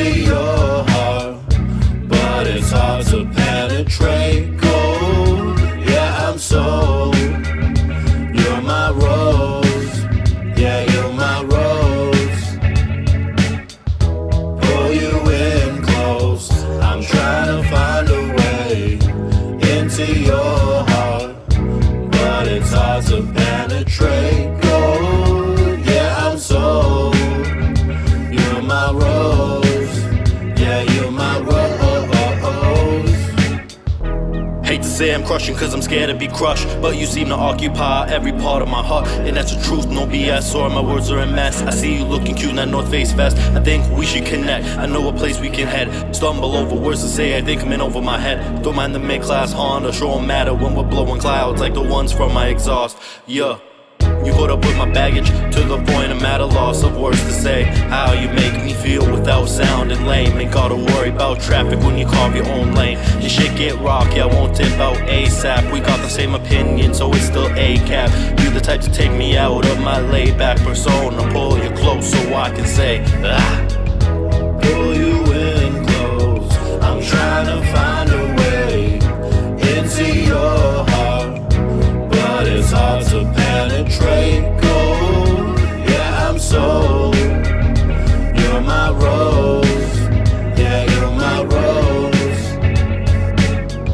Your heart, but it's hard to penetrate. crushing cause I'm scared to be crushed. But you seem to occupy every part of my heart, and that's the truth, no BS, or my words are a mess. I see you looking cute in that North Face vest. I think we should connect, I know a place we can head. Stumble over words to say, I think I'm in over my head. Don't mind the mid-class Honda, sure won't matter when we're blowing clouds like the ones from my exhaust. Yeah. You put up with my baggage to the point I'm at a loss of words to say. How you make me feel without sounding lame. Ain't gotta worry about traffic when you carve your own lane. Your shit get rocky, I won't tip out ASAP. We got the same opinion, so it's still A-cap. You the type to take me out of my laid-back persona. Pull you close so I can say, ah. Pull you in close, I'm trying to find a way into your heart, but it's hard to penetrate. Gold, yeah, I'm sold. You're my rose, yeah, you're my rose.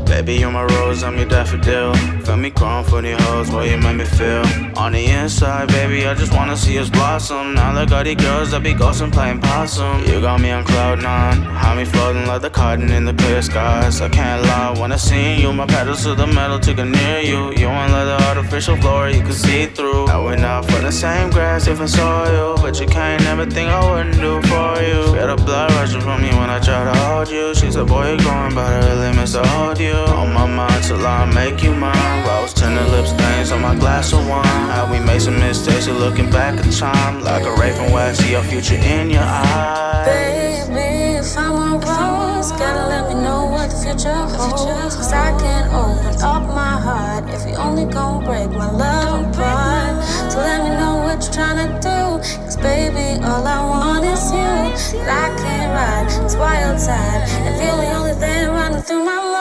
Baby, you're my rose, I'm your daffodil. Feel me crawling for the hoes, boy, you make me feel. On the inside, baby, I just wanna see us blossom. Now look all these girls that be ghosting playing possum. You got me on cloud nine, have me floating like the cotton in the clear skies. I can't lie, when I see you, my pedals to the metal to get near you. You won't let the artificial floor you can see through. Now we're not for the same grass, different soil, but you can't never think I wouldn't do for you. Feel the blood rushing from me when I try to hold you. She said, boy, you're going, but I really miss to hold you. On my mind till I make you mine. Rose tinted lip stains on my glass of wine. How we made some mistakes and looking back in time. Like a ray from west, see your future in your eyes. Baby, if I'm a rose, gotta let me know what the future holds. Cause I can't open up my heart if you only gon' break my love apart. So let me know what you're tryna do. Cause baby, all I want is you. But I can't ride this wild side if you're the only thing running through my mind.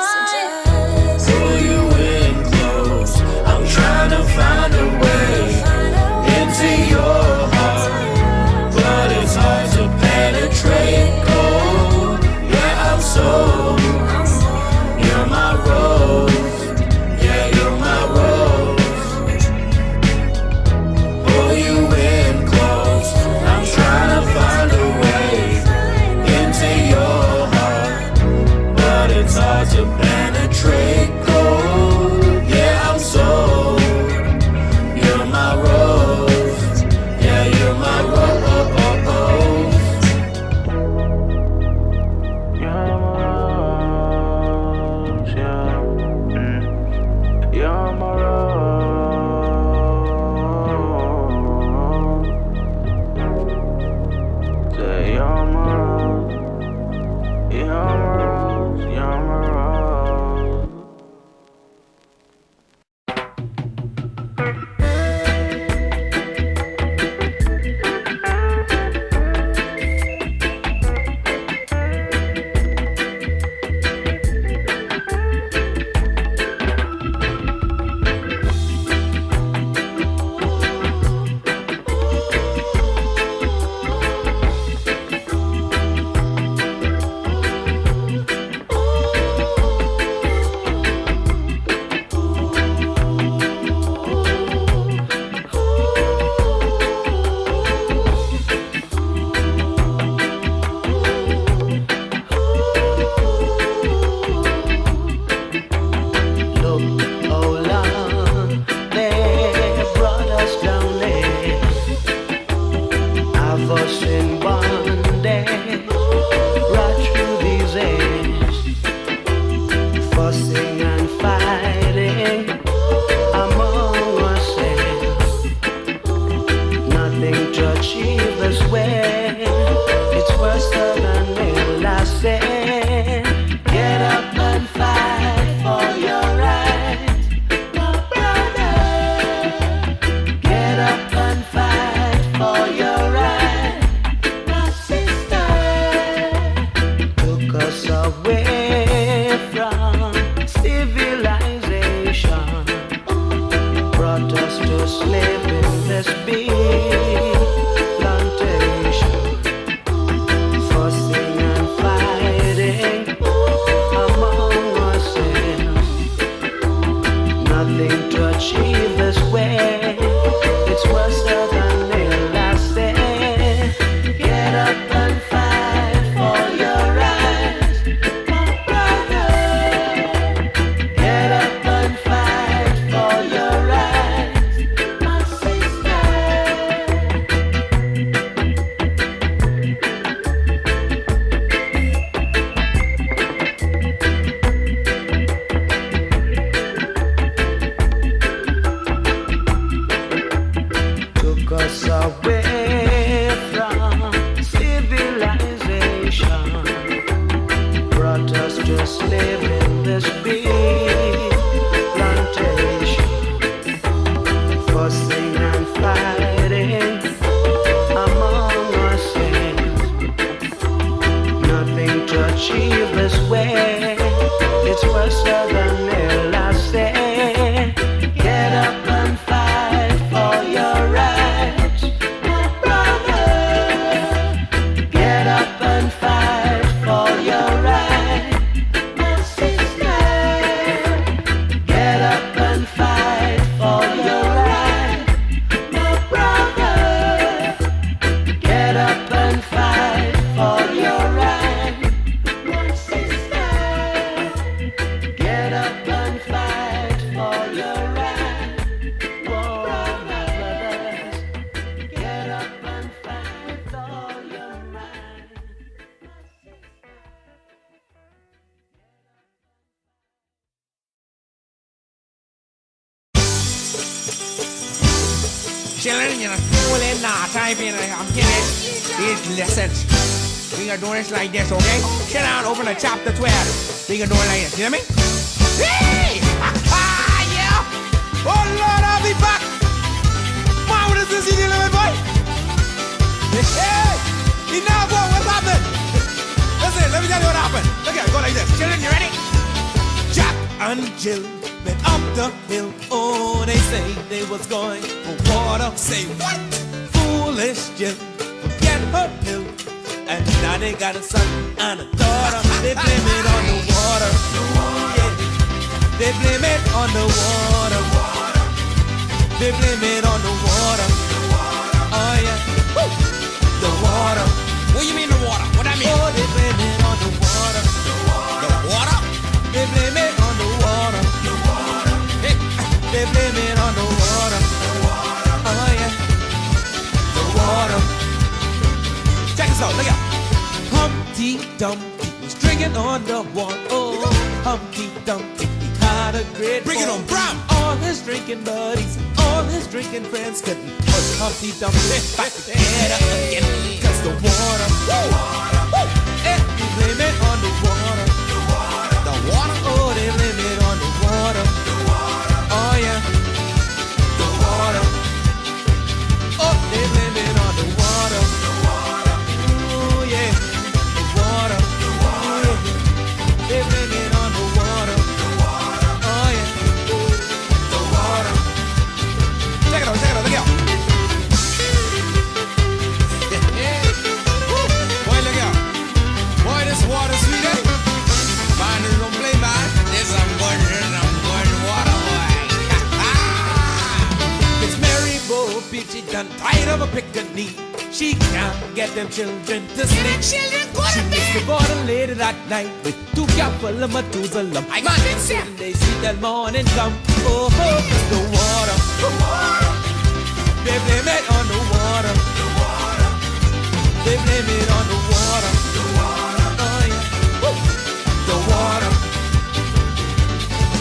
Pull you in close, I'm trying to find a way into your heart, but it's hard to penetrate. Gold, yeah, I'm sold. You're my rose, yeah, you're my rose. Pull you in close, I'm trying to find a way into your heart, but it's hard to penetrate. Gold, yeah, I'm sold. You're my rose, yeah, you're my rose. You're my rose, yeah. You're my rose. Say you're my rose. You're my rose, you're my rose. children, you know, school in type in, I'm getting these lessons. We gonna do this like this, okay? Sit down, open to chapter 12. We gonna do it like this, you know what I mean? Hey! Yeah! Oh Lord, I'll be back! Wow, what is this you little boy? Hey! You know what's happening? Listen, let me tell you what happened. Look at it, go like this. Children, you ready? Jack and Jill went up the hill. Oh, they say they was going for water. Say what? Foolish Jill, forget her pill. And now they got a son and a daughter. They blame it on the water. Yeah. They blame it on the water. They blame it on the water. Oh yeah. Woo. The water. What do you mean the water? What that mean? Oh, they blame it on the water. The water? They blame it on the water. Hey. They blame it on the water. Oh yeah. The water. Check this out, look out. Humpty Dumpty was drinking on the water. Oh, Humpty Dumpty, he had a great bring it on, Brown. All his drinking buddies, all his drinking friends couldn't put Humpty Dumpty back together again. Cause the water, woo, woo, and you blame it on the water. The water, oh, they blame it on the water. Oh yeah, the water. Oh, they blame it on the water. Oh yeah, the water. They blame it on the water. Oh yeah, the water. Check it out, look out. Yeah. Boy, look out. Boy, this water sweet, eh? Man, don't play, man. This I'm going water, boy. It's Mary Bo Peachy done tired of a pickaninny. She can't get them children to sleep. She missed the border late that night with 2 cups full of Methuselah. I got it, sir. They see that morning come. Oh, it's the water. They blame it on the water. They blame it on the water. Oh yeah. Woo. The water.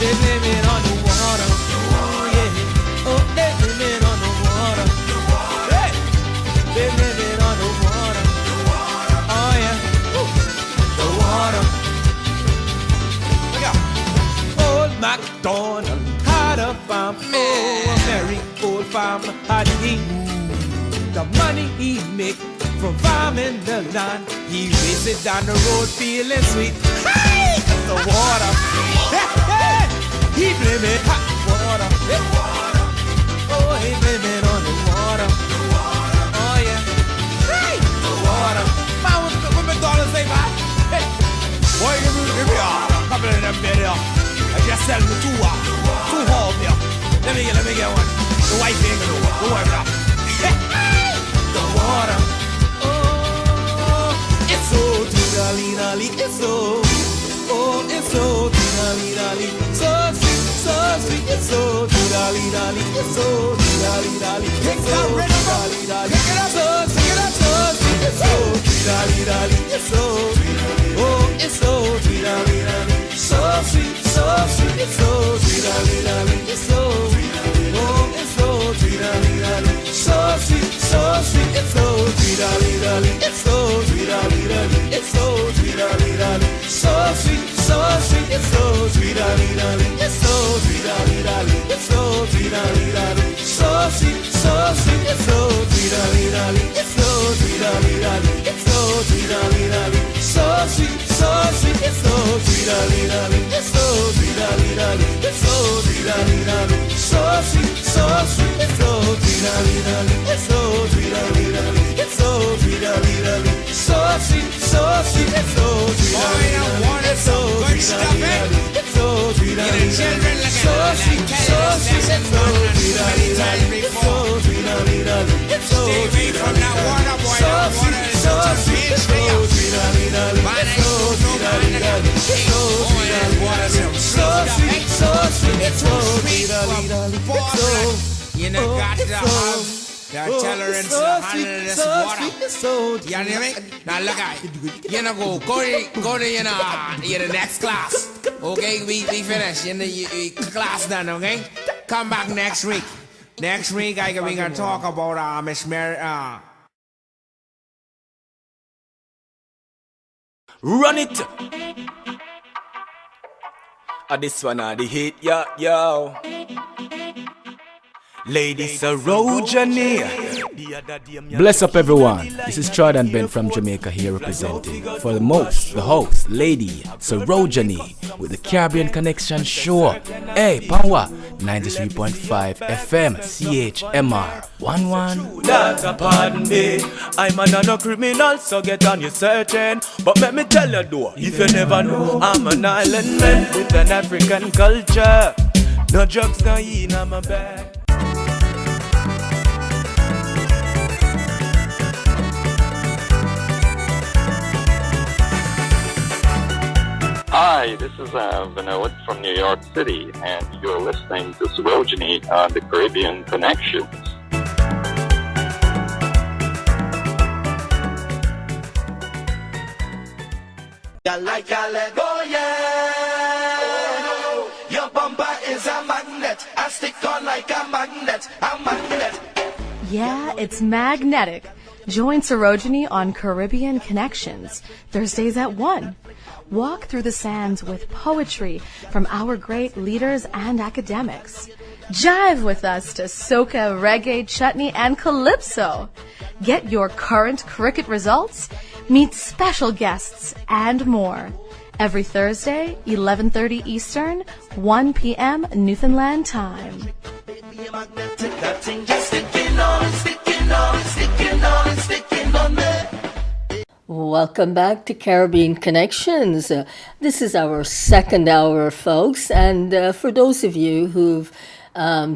They blame it on the water. Oh yeah. Oh, they blame it on the water. Hey. They blame it on the water. Oh yeah. Woo. The water. Look out. Old MacDonald had a farm. Oh, a very old farm had he. The money he make from farming the land, he raised it down the road feeling sweet. Hey! The water. Hey, hey! He blame it hot water. Hey. Oh, he blame it on the water. Oh yeah. Hey! The water. Man, what McDonald's say, man? Hey! Boy, give me a couple of them there. I just sell me 2 halls there. Let me get one. The white thing, the white now. Hey! The water. Oh, it's so dee-da-lee-da-lee. It's so. Oh, it's so dee-da-lee-da-lee. So sweet, so sweet. It's so dee-da-lee-da-lee. It's so dee-da-lee-da-lee. It's so dee-da-lee-da-lee. Pick it up, so sweet, it up, so sweet. It's so dee-da-lee-da-lee. It's so. Oh, it's so dee-da-lee-da-lee. So sweet, so sweet. It's so dee-da-lee-da-lee. It's so. Oh, it's so dee-da-lee-da-lee. So sweet, so sweet. It's so dee-da-lee-da-lee. It's so dee-da-lee-da-lee. It's so dee-da-lee-da-lee. So sweet, so sweet. It's so dee-da-lee-da-lee. It's so dee-da-lee-da-lee. It's so dee-da-lee-da-lee. So sweet, so sweet. It's so dee-da-lee-da-lee. It's so dee-da-lee-da-lee. It's so dee-da-lee-da-lee. So sweet, so sweet. It's so dee-da-lee-da-lee. It's so dee-da-lee-da-lee. It's so dee-da-lee-da-lee. So sweet, so sweet. It's so dee-da-lee-da-lee. It's so dee-da-lee-da-lee. It's so dee-da-lee-da-lee. So sweet, so sweet. It's so dee-da-lee-da-lee. It's so dee-da-lee-da-lee. It's so dee-da-lee-da-lee. So sweet, so sweet. It's so dee-da-lee-da-lee. It's so dee-da-lee-da-lee. It's so dee-da-lee-da-lee. So sweet, so sweet. It's so dee-da-lee-da-lee. It's so dee-da-lee-da-lee. It's so dee-da-lee-da-lee. So sweet, so sweet. It's so dee-da-lee-da-lee. It's so. You know, got to have the tolerance to handle this water. You know what I mean? Now look at it. You know, go to you the next class. Okay, we finish. You know, class done. Okay, come back next week. Next week we're gonna talk about Miss Mary. Run it! This one the hit, yo. Ladies, Rojani. Bless up everyone. This is Chard Ben from Jamaica here representing for the host, Lady Rojani with the Caribbean Connection show. Hey, Panwa 93.5 FM CHMR 11. That's pardon me. I'm another criminal, so get on your searching. But let me tell you though, if you never know, I'm an island man with an African culture. No drugs, no in my bag. Hi, this is Vinod from New York City, and you're listening to Rojani on the Caribbean Connections. Your bumper is a magnet. I stick on like a magnet. Yeah, it's magnetic. Join Sarojini on Caribbean Connections, Thursdays at 1. Walk through the sands with poetry from our great leaders and academics. Jive with us to soca, reggae, chutney, and calypso. Get your current cricket results, meet special guests, and more. Every Thursday, 11:30 Eastern, 1 p.m. Newfoundland time. Welcome back to Caribbean Connections. This is our second hour, folks. And for those of you who've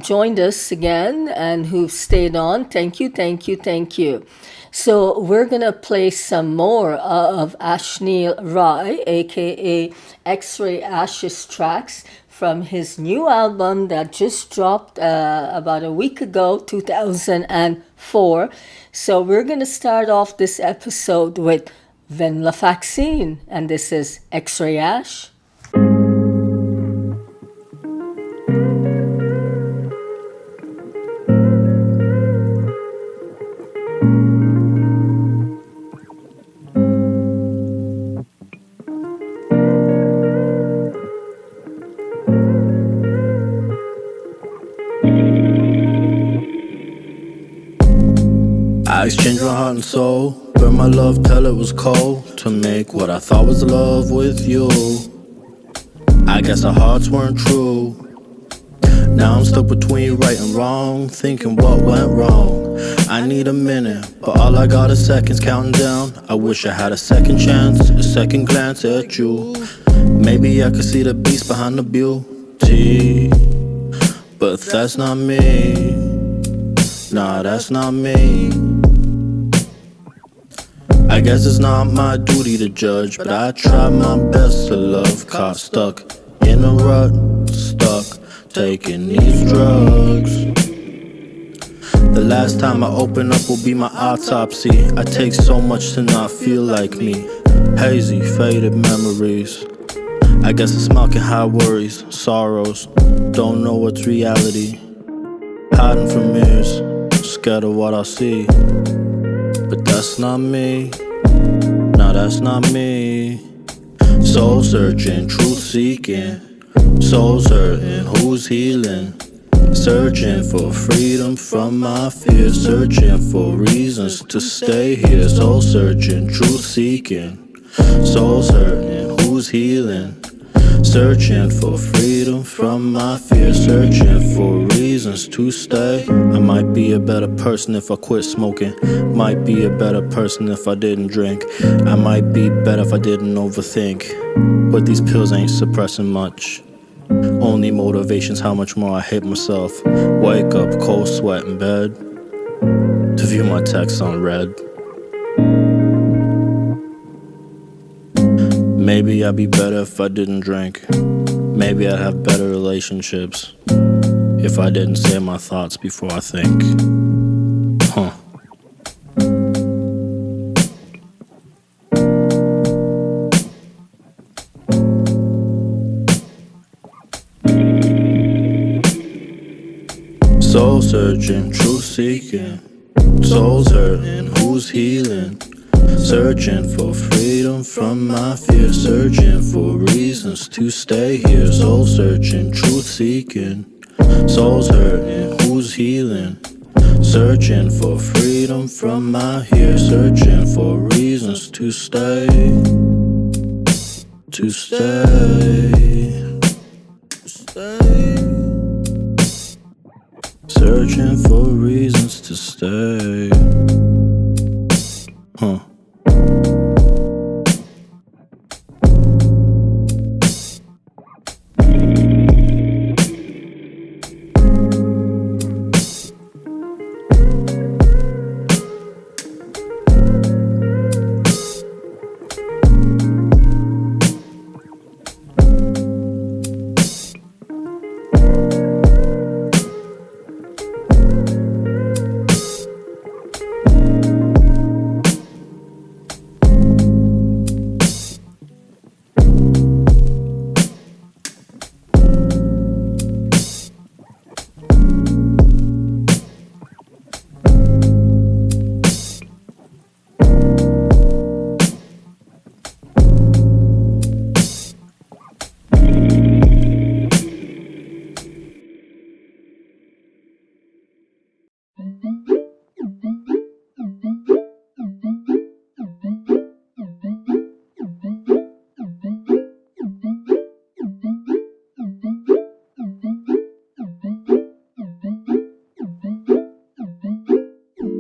joined us again and who've stayed on, thank you. So we're going to play some more of Ashneel Rai, a.k.a. Xray-Ash's tracks from his new album that just dropped about a week ago, 2004. So we're going to start off this episode with Vin Lafaxine, and this is Xray-Ash. I exchanged my heart and soul, burn my love till it was cold, to make what I thought was love with you. I guess our hearts weren't true. Now I'm stuck between right and wrong, thinking what went wrong. I need a minute, but all I got is seconds counting down. I wish I had a second chance, a second glance at you. Maybe I could see the beast behind the beauty, but that's not me. Nah, that's not me. I guess it's not my duty to judge, but I try my best to love. Caught stuck in a rut, stuck taking these drugs. The last time I open up will be my autopsy. I take so much to not feel like me. Hazy, faded memories. I guess a smile can hide worries, sorrows. Don't know what's reality. Hiding from mirrors, scared of what I'll see. But that's not me. Nah, that's not me. Soul searching, truth seeking. Souls hurting, who's healing? Searching for freedom from my fears. Searching for reasons to stay here. Soul searching, truth seeking. Souls hurting, who's healing? Searching for freedom from my fears. Searching for reasons to stay. I might be a better person if I quit smoking. Might be a better person if I didn't drink. I might be better if I didn't overthink. But these pills ain't suppressing much. Only motivation's how much more I hate myself. Wake up, cold sweat in bed, to view my texts on red. Maybe I'd be better if I didn't drink. Maybe I'd have better relationships if I didn't say my thoughts before I think. Huh. Soul searching, truth seeking. Souls hurting, who's healing? Searching for freedom from my fear, searching for reasons to stay here. Soul searching, truth seeking. Souls hurting, who's healing? Searching for freedom from my here, searching for reasons to stay. To stay. Searching for reasons to stay. Huh.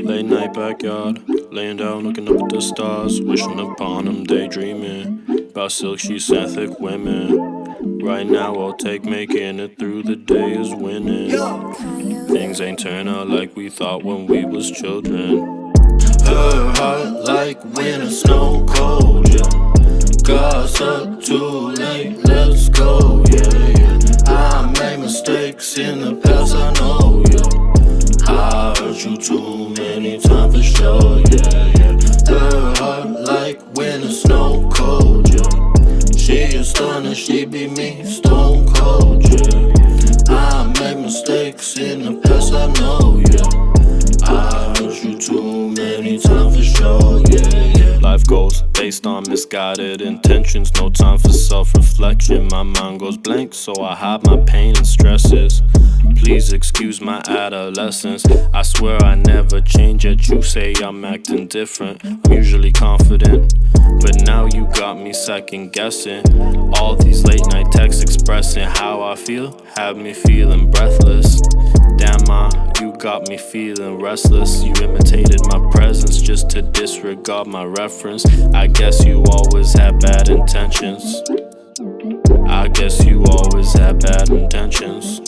Late night backyard, laying down looking up at the stars, wishing upon them, daydreaming about silk sheets and thick women. Right now I'll take making it through the day is winning. Things ain't turn out like we thought when we was children. Her heart like winter snow cold, yeah. Gossip too late, let's go, yeah, yeah. I made mistakes in the past, I know, yeah. I hurt you too many times for sure, yeah, yeah. Her heart like winter snow cold, yeah. She a stunner, she be me, stone cold, yeah. I made mistakes in the past, I know, yeah. I hurt you too many times for sure, yeah, yeah. Life goes based on misguided intentions, no time for self-reflection. My mind goes blank, so I hide my pain and stresses. Please excuse my adolescence. I swear I never change, yet you say I'm acting different. I'm usually confident, but now you got me second guessing. All these late night texts expressing how I feel have me feeling breathless. Damn, you got me feeling restless. You imitated my presence just to disregard my reference. I guess you always had bad intentions. I guess you always had bad intentions.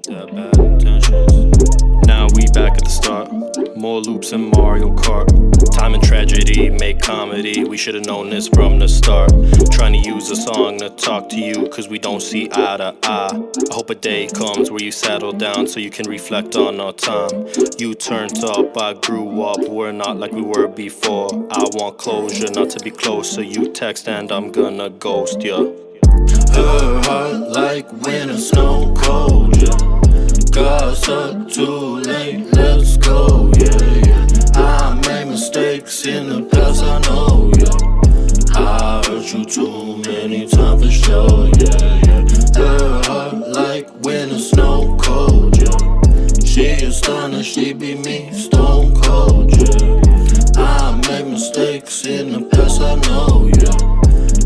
Bad intentions. Now we back at the start. More loops in Mario Kart. Time and tragedy make comedy. We should've known this from the start. Trying to use a song to talk to you, cause we don't see eye to eye. I hope a day comes where you settle down so you can reflect on our time. You turned up, I grew up, we're not like we were before. I want closure, not to be closer. You text and I'm gonna ghost ya. Her heart like winter snow cold, yeah. Gossip too late, let's go, yeah, yeah. I made mistakes in the past, I know, yeah. I hurt you too many times for sure, yeah, yeah. Her heart like winter snow cold, yeah. She a stunner, she be me, stone cold, yeah. I made mistakes in the past, I know, yeah.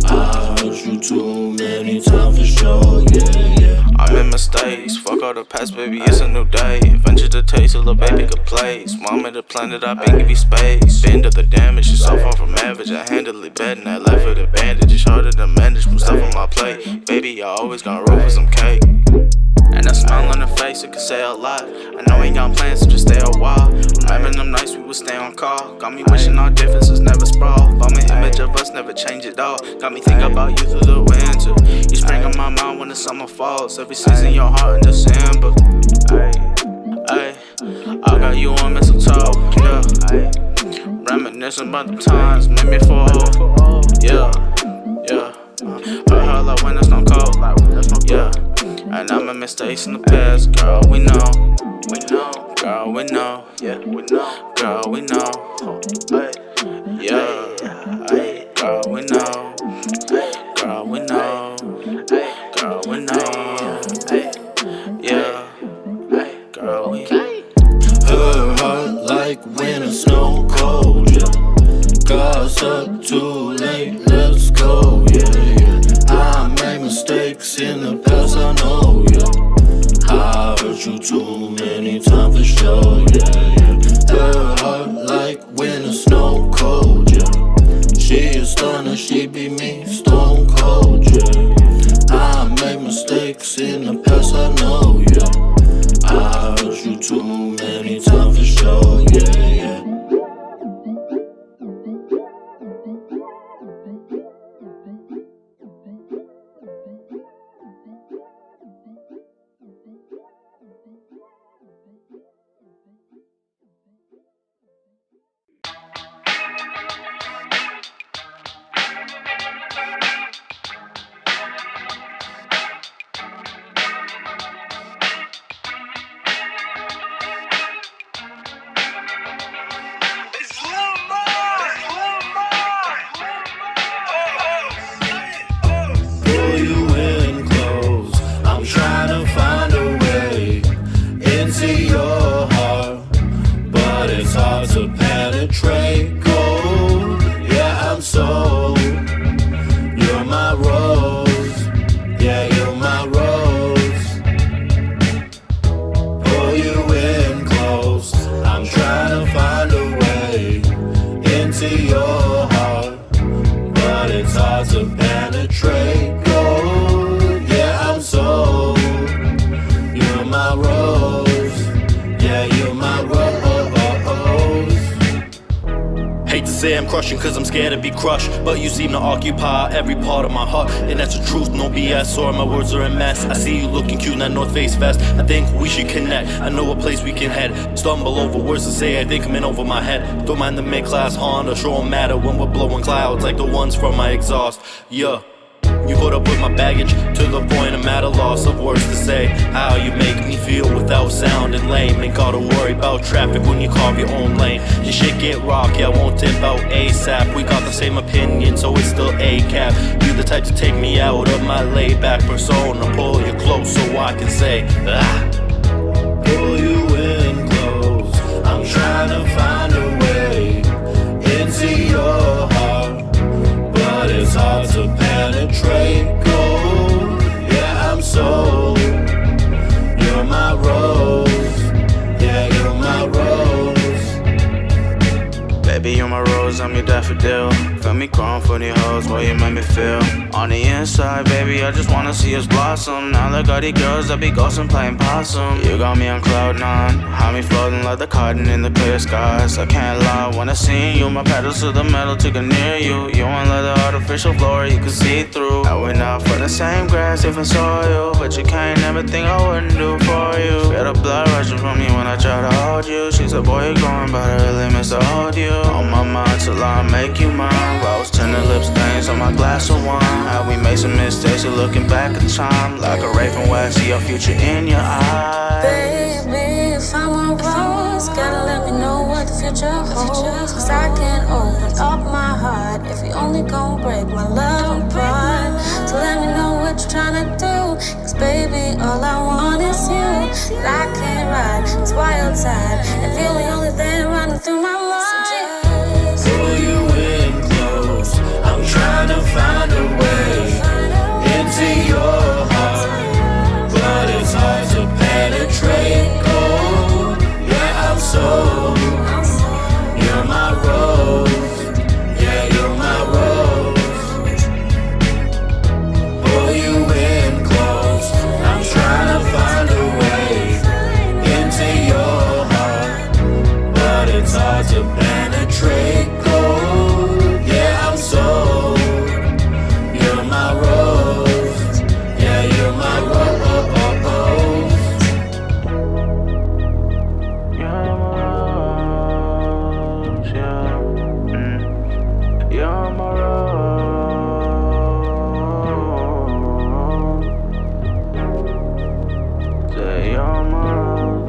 I hurt you too many times for sure, yeah, yeah. I made mistakes, fuck all the past, baby, it's a new day. Venture to taste, a little baby could play. Mom made the planet, I been give you space. Bend of the damage, it's so far from average. I handle it better than that left with advantage. It's harder to manage, put stuff on my plate. Baby, I always gonna roll for some cake. And that smile on her face, it could say a lot. I know ain't got plans, so just stay a while. Remember them nights we would stay on call. Got me wishing our differences never sprawl. Bought me image of us, never change it all. Got me think about you through the winter. You spring on my mind when the summer falls. Every season your heart in December. Ay, I got you on mistletoe, yeah. Reminiscing about the times, made me fall, yeah, yeah. Her heart like when it's not cold, yeah. And I made mistakes in the past, girl, we know. Girl, we know, yeah, we know. Girl, we know, yeah, girl, we know. Girl, we know. Girl, we know. Yeah, girl, we know. Her heart like winter snow cold, yeah. Got up too late, let's go, yeah. I made mistakes in the past, I know, yeah. I hurt you too many times for sure, yeah. Her heart like winter snow cold, yeah. She a stunner, she be me, stone cold, yeah. I made mistakes in the past, I know, yeah. I hurt you too many times for sure, yeah. Cause I'm scared to be crushed, but you seem to occupy every part of my heart, and that's the truth, no BS, or my words are a mess. I see you looking cute in that North Face vest. I think we should connect, I know a place we can head. Stumble over words to say, I think I'm in over my head. Don't mind the mid-class Honda, sure won't matter when we're blowing clouds like the ones from my exhaust, yeah. You put up with my baggage to the point I'm at a loss of words to say. How you make me feel without sounding lame. Ain't gotta worry about traffic when you carve your own lane. Your shit get rocky, I won't tip out ASAP. We got the same opinion, so it's still A-cap. You the type to take me out of my laid-back persona. Pull you close so I can say, pull you in close. I'm trying to find a way into your heart, but it's hard to penetrate. Go, yeah, I'm sold. You're my rose, yeah, you're my rose. Baby, you're my rose, I'm your daffodil. Feel me crawling for the hoes, where you make me feel. On the inside, baby, I just wanna see us blossom. Now look at these girls that be ghosting playing possum. You got me on cloud nine, have me floating like the cotton in the clear skies. I can't lie, when I see you, my pedals to the metal to get near you. You want like the artificial floor you can see through. And we're not from the same grass, different soil, but you can't never think I wouldn't do for you. Feel the blood rushing from me when I try to hold you. She said, boy, you're growing, but I really miss to hold you. On my mind till I make you mine. Rose tinted lip stains on my glass of wine. How we made some mistakes, you're looking back in time. Like a ray from west, see your future in your eyes. Baby, if I'm a rose, gotta let me know what the future holds. Cause I can't open up my heart if you only gon' break my love apart. So let me know what you're tryna do. Cause baby, all I want is you. And I can't ride this wild side and feel the only thing running through my mind. Pull you in close. I'm trying to find a way into your heart, but it's hard to penetrate. Oh, yeah, I'm sold. You're my rose, yeah, you're my rose. Pull you in close. I'm trying to find a way into your heart, but it's hard to penetrate. Oh, yeah, I'm sold. You're my rose, yeah, you're my rose. You're my rose, yeah, you're my rose.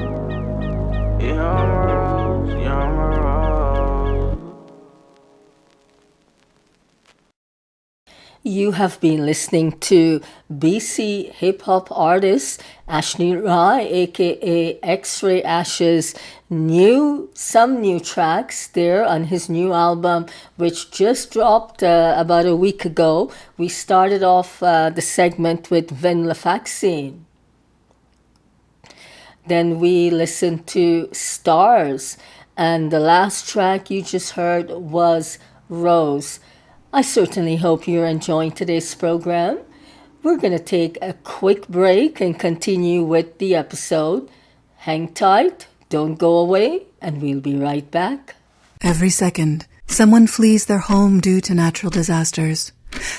you have been listening to BC hip-hop artist Ashneel, aka Xray-Ash's some new tracks there on his new album, which just dropped about a week ago. We started off the segment with Wil Ksi Bax. Then we listened to Stars, and the last track you just heard was Rose. I certainly hope you're enjoying today's program. We're going to take a quick break and continue with the episode. Hang tight, don't go away, and we'll be right back. Every second, someone flees their home due to natural disasters.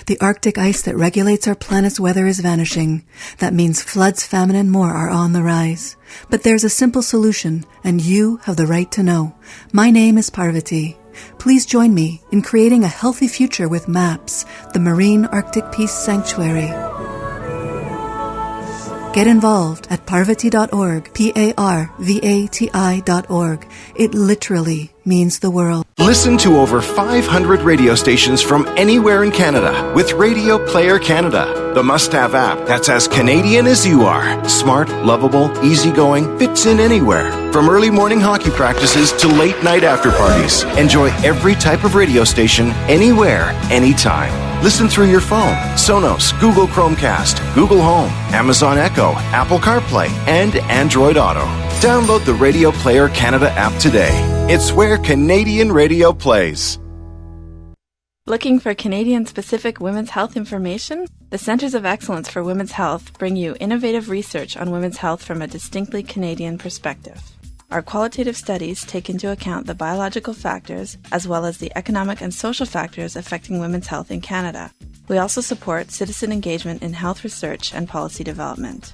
The Arctic ice that regulates our planet's weather is vanishing. That means floods, famine, and more are on the rise. But there's a simple solution, and you have the right to know. My name is Parvati. Please join me in creating a healthy future with MAPS, the Marine Arctic Peace Sanctuary. Get involved at parvati.org, Parvati.org. It literally means the world. Listen to over 500 radio stations from anywhere in Canada with Radio Player Canada, the must-have app that's as Canadian as you are. Smart, lovable, easygoing, fits in anywhere. From early morning hockey practices to late night after parties. Enjoy every type of radio station, anywhere, anytime. Listen through your phone, Sonos, Google Chromecast, Google Home, Amazon Echo, Apple CarPlay, and Android Auto. Download the Radio Player Canada app today. It's where Canadian radio plays. Looking for Canadian-specific women's health information? The Centers of Excellence for Women's Health bring you innovative research on women's health from a distinctly Canadian perspective. Our qualitative studies take into account the biological factors as well as the economic and social factors affecting women's health in Canada. We also support citizen engagement in health research and policy development.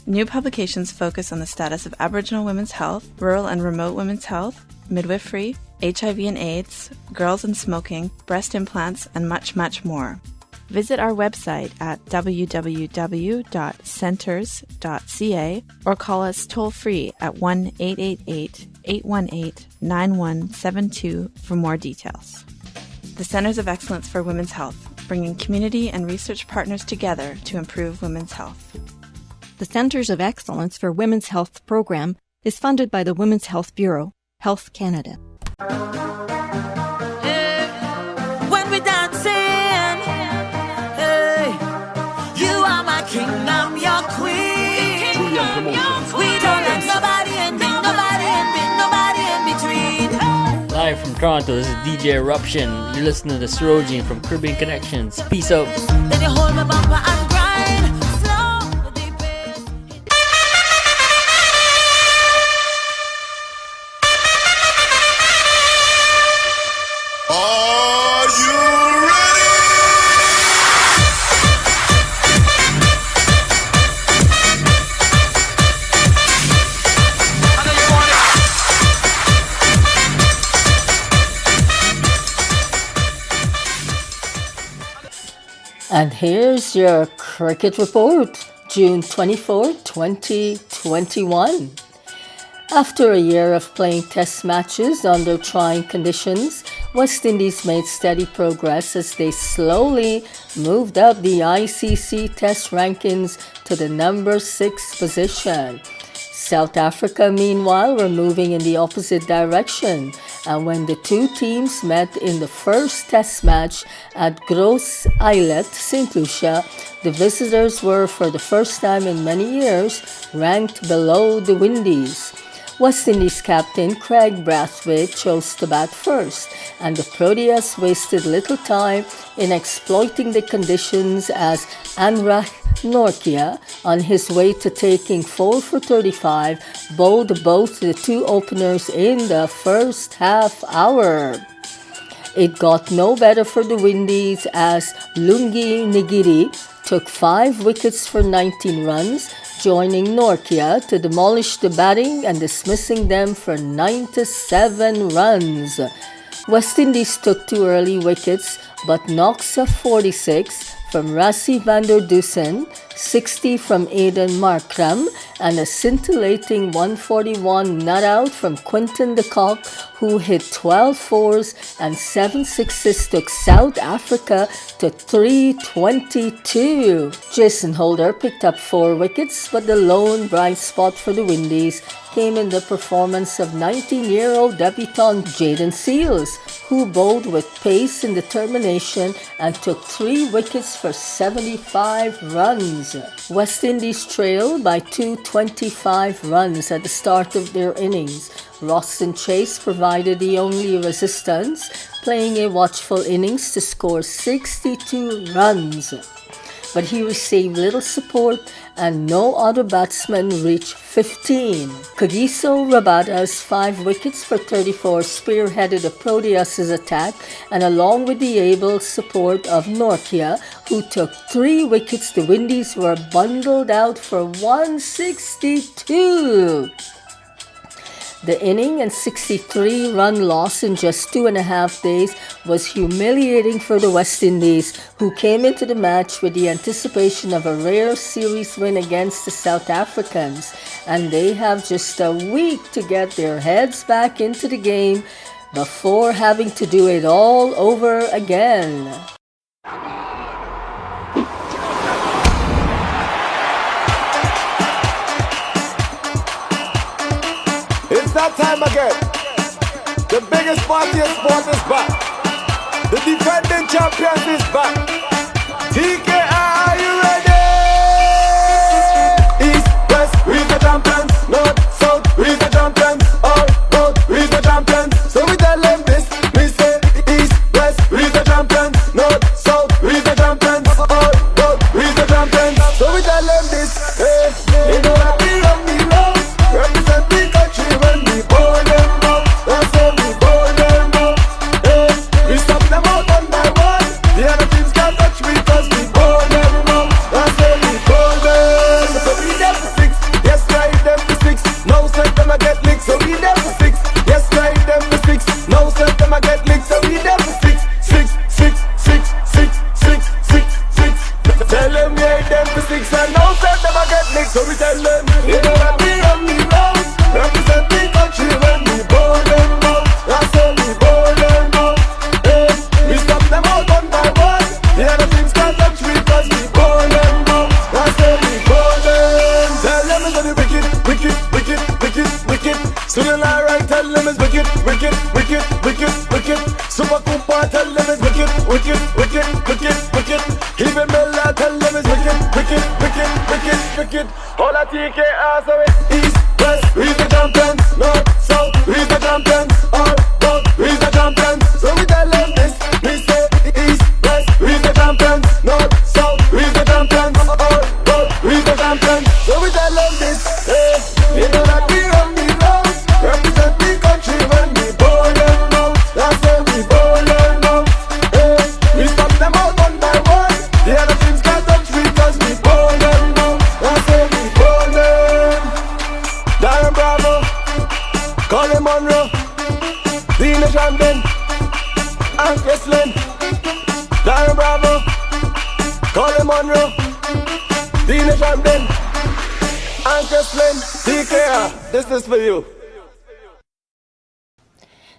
New publications focus on the status of Aboriginal women's health, rural and remote women's health, midwifery, HIV and AIDS, girls and smoking, breast implants, and much, much more. Visit our website at www.centers.ca or call us toll-free at 1-888-818-9172 for more details. The Centers of Excellence for Women's Health, bringing community and research partners together to improve women's health. The Centers of Excellence for Women's Health program is funded by the Women's Health Bureau, Health Canada. When we dancing, hey, you are my king, I'm your queen. We don't let nobody in between. Live from Toronto, this is DJ Eruption. You're listening to Sarojini from Caribbean Connections. Peace out. Then you hold my bumper and grind. And here's your cricket report, June 24, 2021. After a year of playing test matches under trying conditions, West Indies made steady progress as they slowly moved up the ICC Test rankings to the number 6 position. South Africa, meanwhile, were moving in the opposite direction, and when the two teams met in the first test match at Gros Islet, St. Lucia, the visitors were, for the first time in many years, ranked below the Windies. West Indies captain Craig Brathwaite chose to bat first, and the Proteas wasted little time in exploiting the conditions as Anrach Nortje, on his way to taking 4 for 35, bowled both the two openers in the first half hour. It got no better for the Windies as Lungi Nigiri took 5 wickets for 19 runs, joining Nortje to demolish the batting and dismissing them for 97 runs. West Indies took 2 early wickets but knocks a 46 from Rassie van der Dussen 60 from Aidan Markram, and a scintillating 141 nut out from Quinton de Kock, who hit 12 fours and 7 sixes, took South Africa to 322. Jason Holder picked up 4 wickets, but the lone bright spot for the Windies came in the performance of 19-year-old debutant Jayden Seales, who bowled with pace and determination and took 3 wickets for 75 runs. West Indies trailed by 225 runs at the start of their innings. Roston Chase provided the only resistance, playing a watchful innings to score 62 runs. But he received little support and no other batsman reached 15. Kagiso Rabada's 5 wickets for 34 spearheaded the Proteas' attack, and along with the able support of Nortje, who took 3 wickets, the Windies were bundled out for 162. The inning and 63-run loss in just 2.5 days was humiliating for the West Indies, who came into the match with the anticipation of a rare series win against the South Africans, and they have just a week to get their heads back into the game before having to do it all over again. It's that time again. The biggest party in sport is back. The defending champions is back. TK, are you ready? East, West, we the champions. North, South, we the champions. All road, we the champions. So we tell them this. We say East, West, we the champions. North, South, we the champions. All road, we the champions. So we tell them this. Hey, you know that we run the road. Represent the country when we bowl them up. That's when we bowl them up. Hey, we stop them out one by one. The other teams can't touch me cause we bowl them up. That's when we bowl them. So we them for 6, yes, right them for 6. No set them I get licked, so we them for 6. Yes, right them for 6. No set them I get licked, so we them for 6. 6, 6, 6, 6, 6, 6, 6. Tell them we ain't them for 6 and no set them I get licked, so we tell them you know that we run the road. Represent the country when we bowl them out. That's when we bowl them out. Hey, we stop them out one by one. The other teams can't touch me cause we bowl them out. That's when we bowl them. Tell them it's gonna be wicked, wicked, wicked, wicked, wicked. Soon and alright, tell them it's wicked, wicked, wicked, wicked, wicked. Super Cooper, tell them it's wicked, wicked, wicked, wicked, wicked. Even Miller, tell them it's wicked, wicked, wicked, wicked, wicked. All I TK are so it's East, West, we the champions. North, South, we the champions. All road, we the champions. So we tell them this. We say East, West, we the champions. North, South, we the champions. All road, we the champions. So we tell them this. Hey, you know that we run the road. Represent the country when we bowl them out. That's when we bowl them out. Hey, we stop them out one by one. The other teams can't touch me cause we bowl them out. That's when we bowl them. Darren Bravo, Colin Monroe, Dina Shamden, and Chrislin. Darren Bravo, Colin Monroe, Dina Shamden, and Chrislin. TKR, this is for you.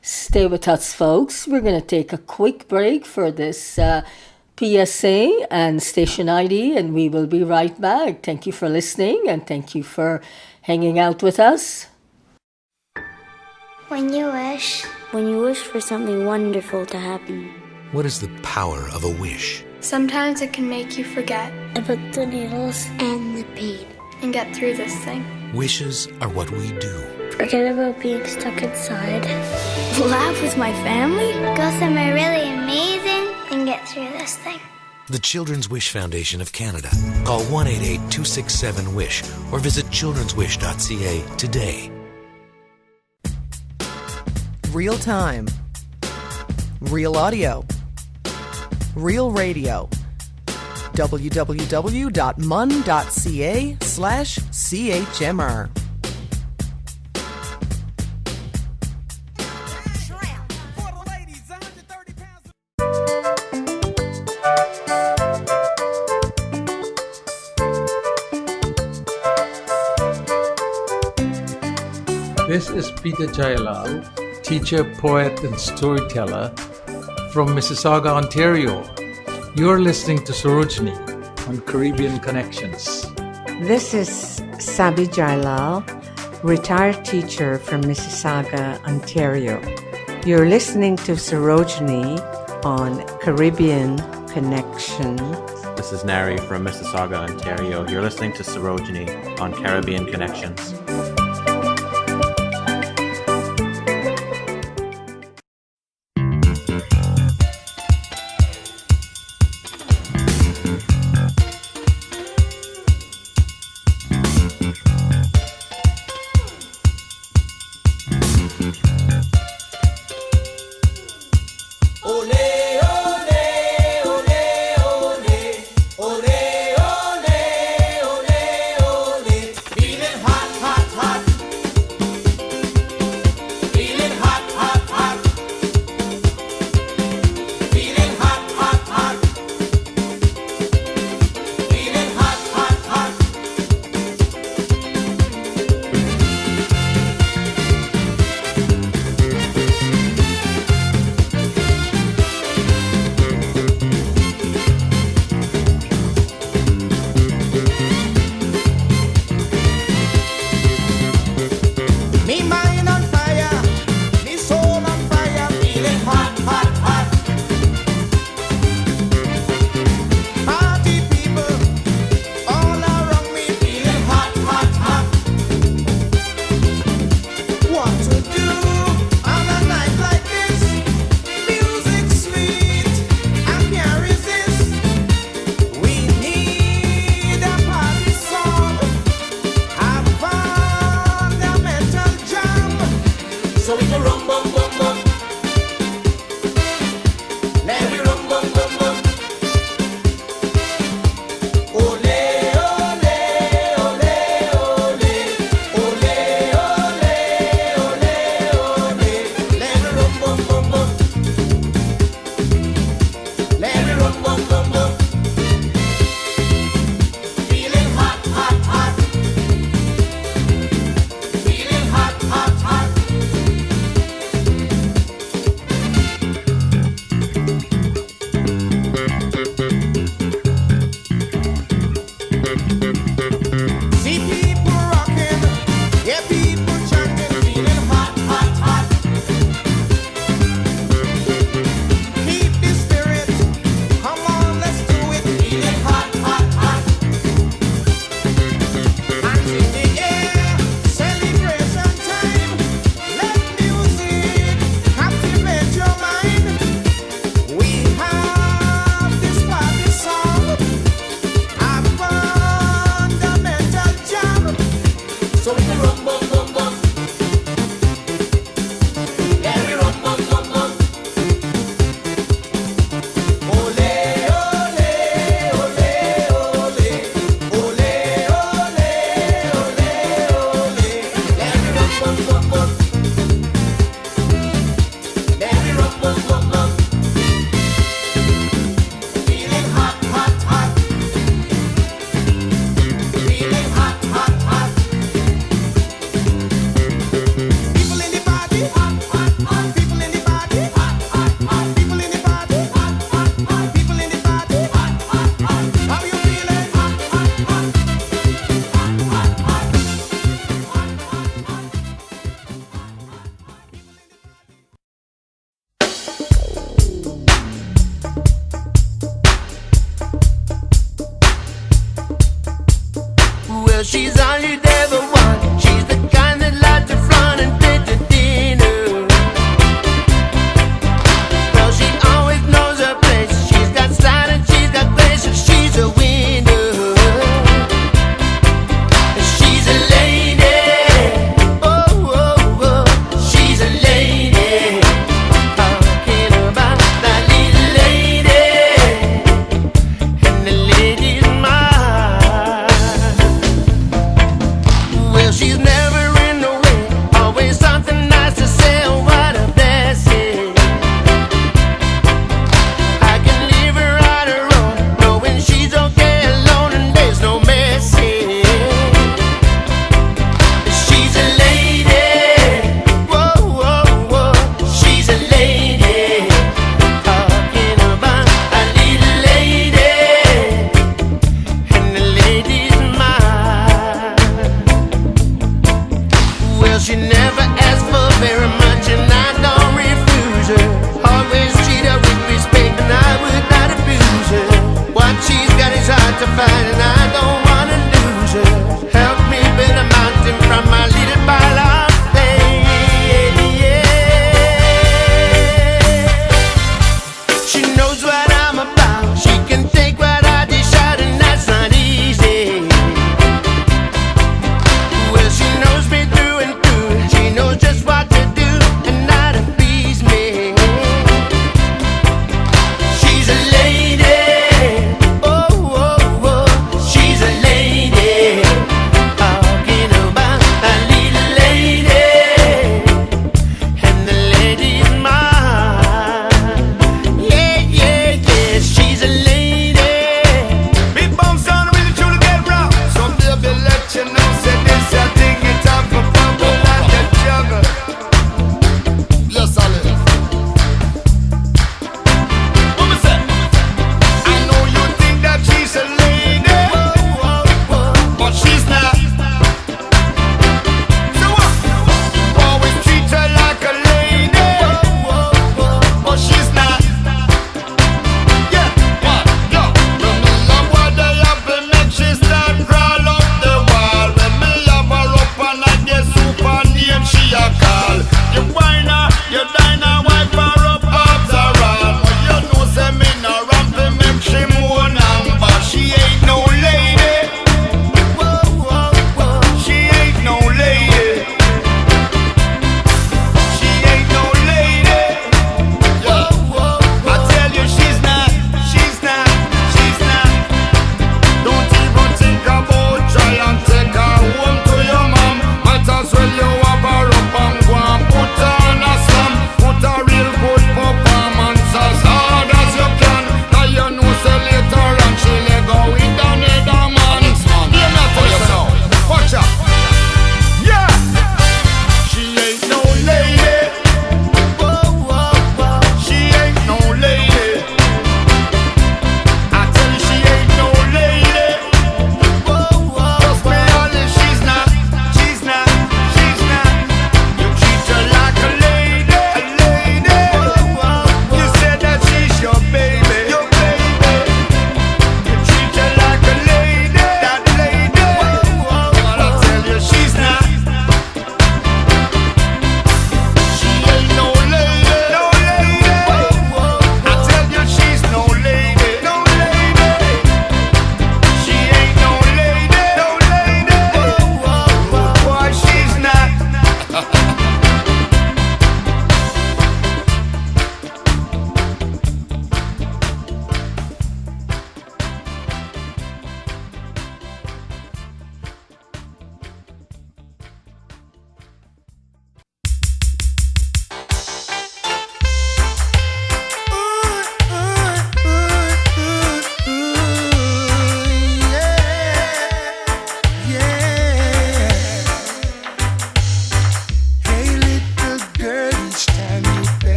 Stay with us, folks. We're going to take a quick break for this PSA and station ID, and we will be right back. Thank you for listening, and thank you for hanging out with us. When you wish for something wonderful to happen. What is the power of a wish? Sometimes it can make you forget about the needles and the pain and get through this thing. Wishes are what we do. Forget about being stuck inside. Laugh with my family. Go somewhere really amazing and get through this thing. The Children's Wish Foundation of Canada. Call 1-888-267-WISH or visit childrenswish.ca today. Real time. Real audio. Real radio. www.mun.ca/CHMR. This is Peter Jailal, teacher, poet, and storyteller from Mississauga, Ontario. You're listening to Sarojini on Caribbean Connections. This is Sabi Jailal, retired teacher from Mississauga, Ontario. You're listening to Sarojini on Caribbean Connection. This is Nari from Mississauga, Ontario. You're listening to Sarojini on Caribbean Connections. She's all you'd ever want. She's the kind that likes to front and take to dinner. Well, she always knows her place. She's got style and she's got grace, and she's a winner. She's a lady. Oh, oh, oh. She's a lady. Talking about that little lady. And the lady's mine.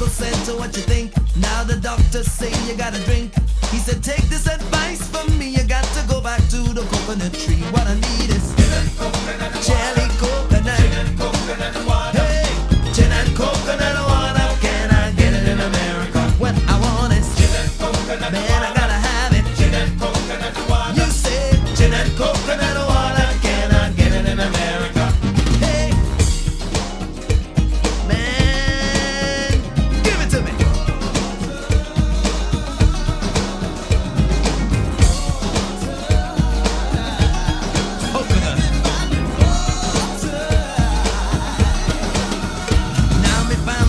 said, so what you think? Now the doctor say you gotta drink. He said, take this advice from me, you got to go back to the coconut tree. What I need is jelly coconut. Hey, gin and coconut water. Can I get it in America? What I want is man, I gotta have it. You say gin and coconut water. Can I get it in America? Hey, man, give it to me. Now me found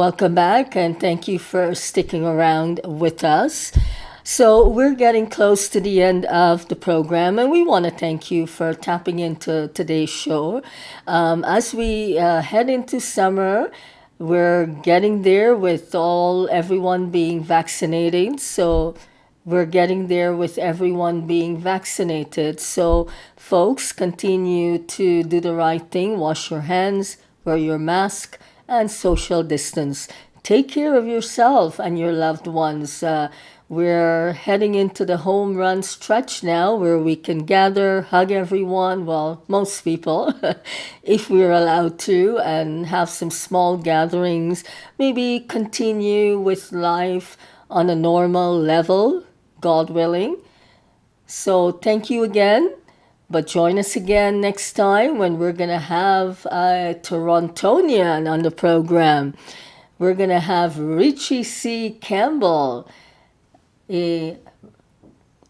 welcome back, and thank you for sticking around with us. So we're getting close to the end of the program, and we want to thank you for tapping into today's show. As we head into summer, we're getting there with everyone being vaccinated. So we're getting there with everyone being vaccinated. So folks, continue to do the right thing. Wash your hands, wear your mask, and social distance. Take care of yourself and your loved ones. We're heading into the home run stretch now where we can gather, hug everyone, well, most people, if we're allowed to, and have some small gatherings. Maybe continue with life on a normal level, God willing. So thank you again. But join us again next time when we're going to have a Torontonian on the program. We're going to have Richie C. Campbell, a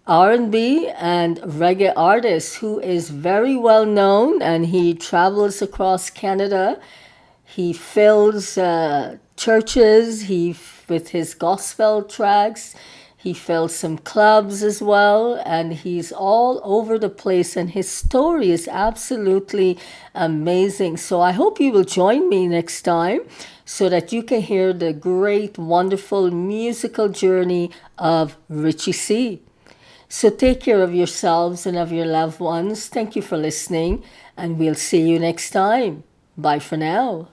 R&B and reggae artist who is very well known, and he travels across Canada. He fills churches with his gospel tracks. He fills some clubs as well, and he's all over the place, and his story is absolutely amazing. So I hope you will join me next time so that you can hear the great, wonderful musical journey of Richie C. So take care of yourselves and of your loved ones. Thank you for listening, and we'll see you next time. Bye for now.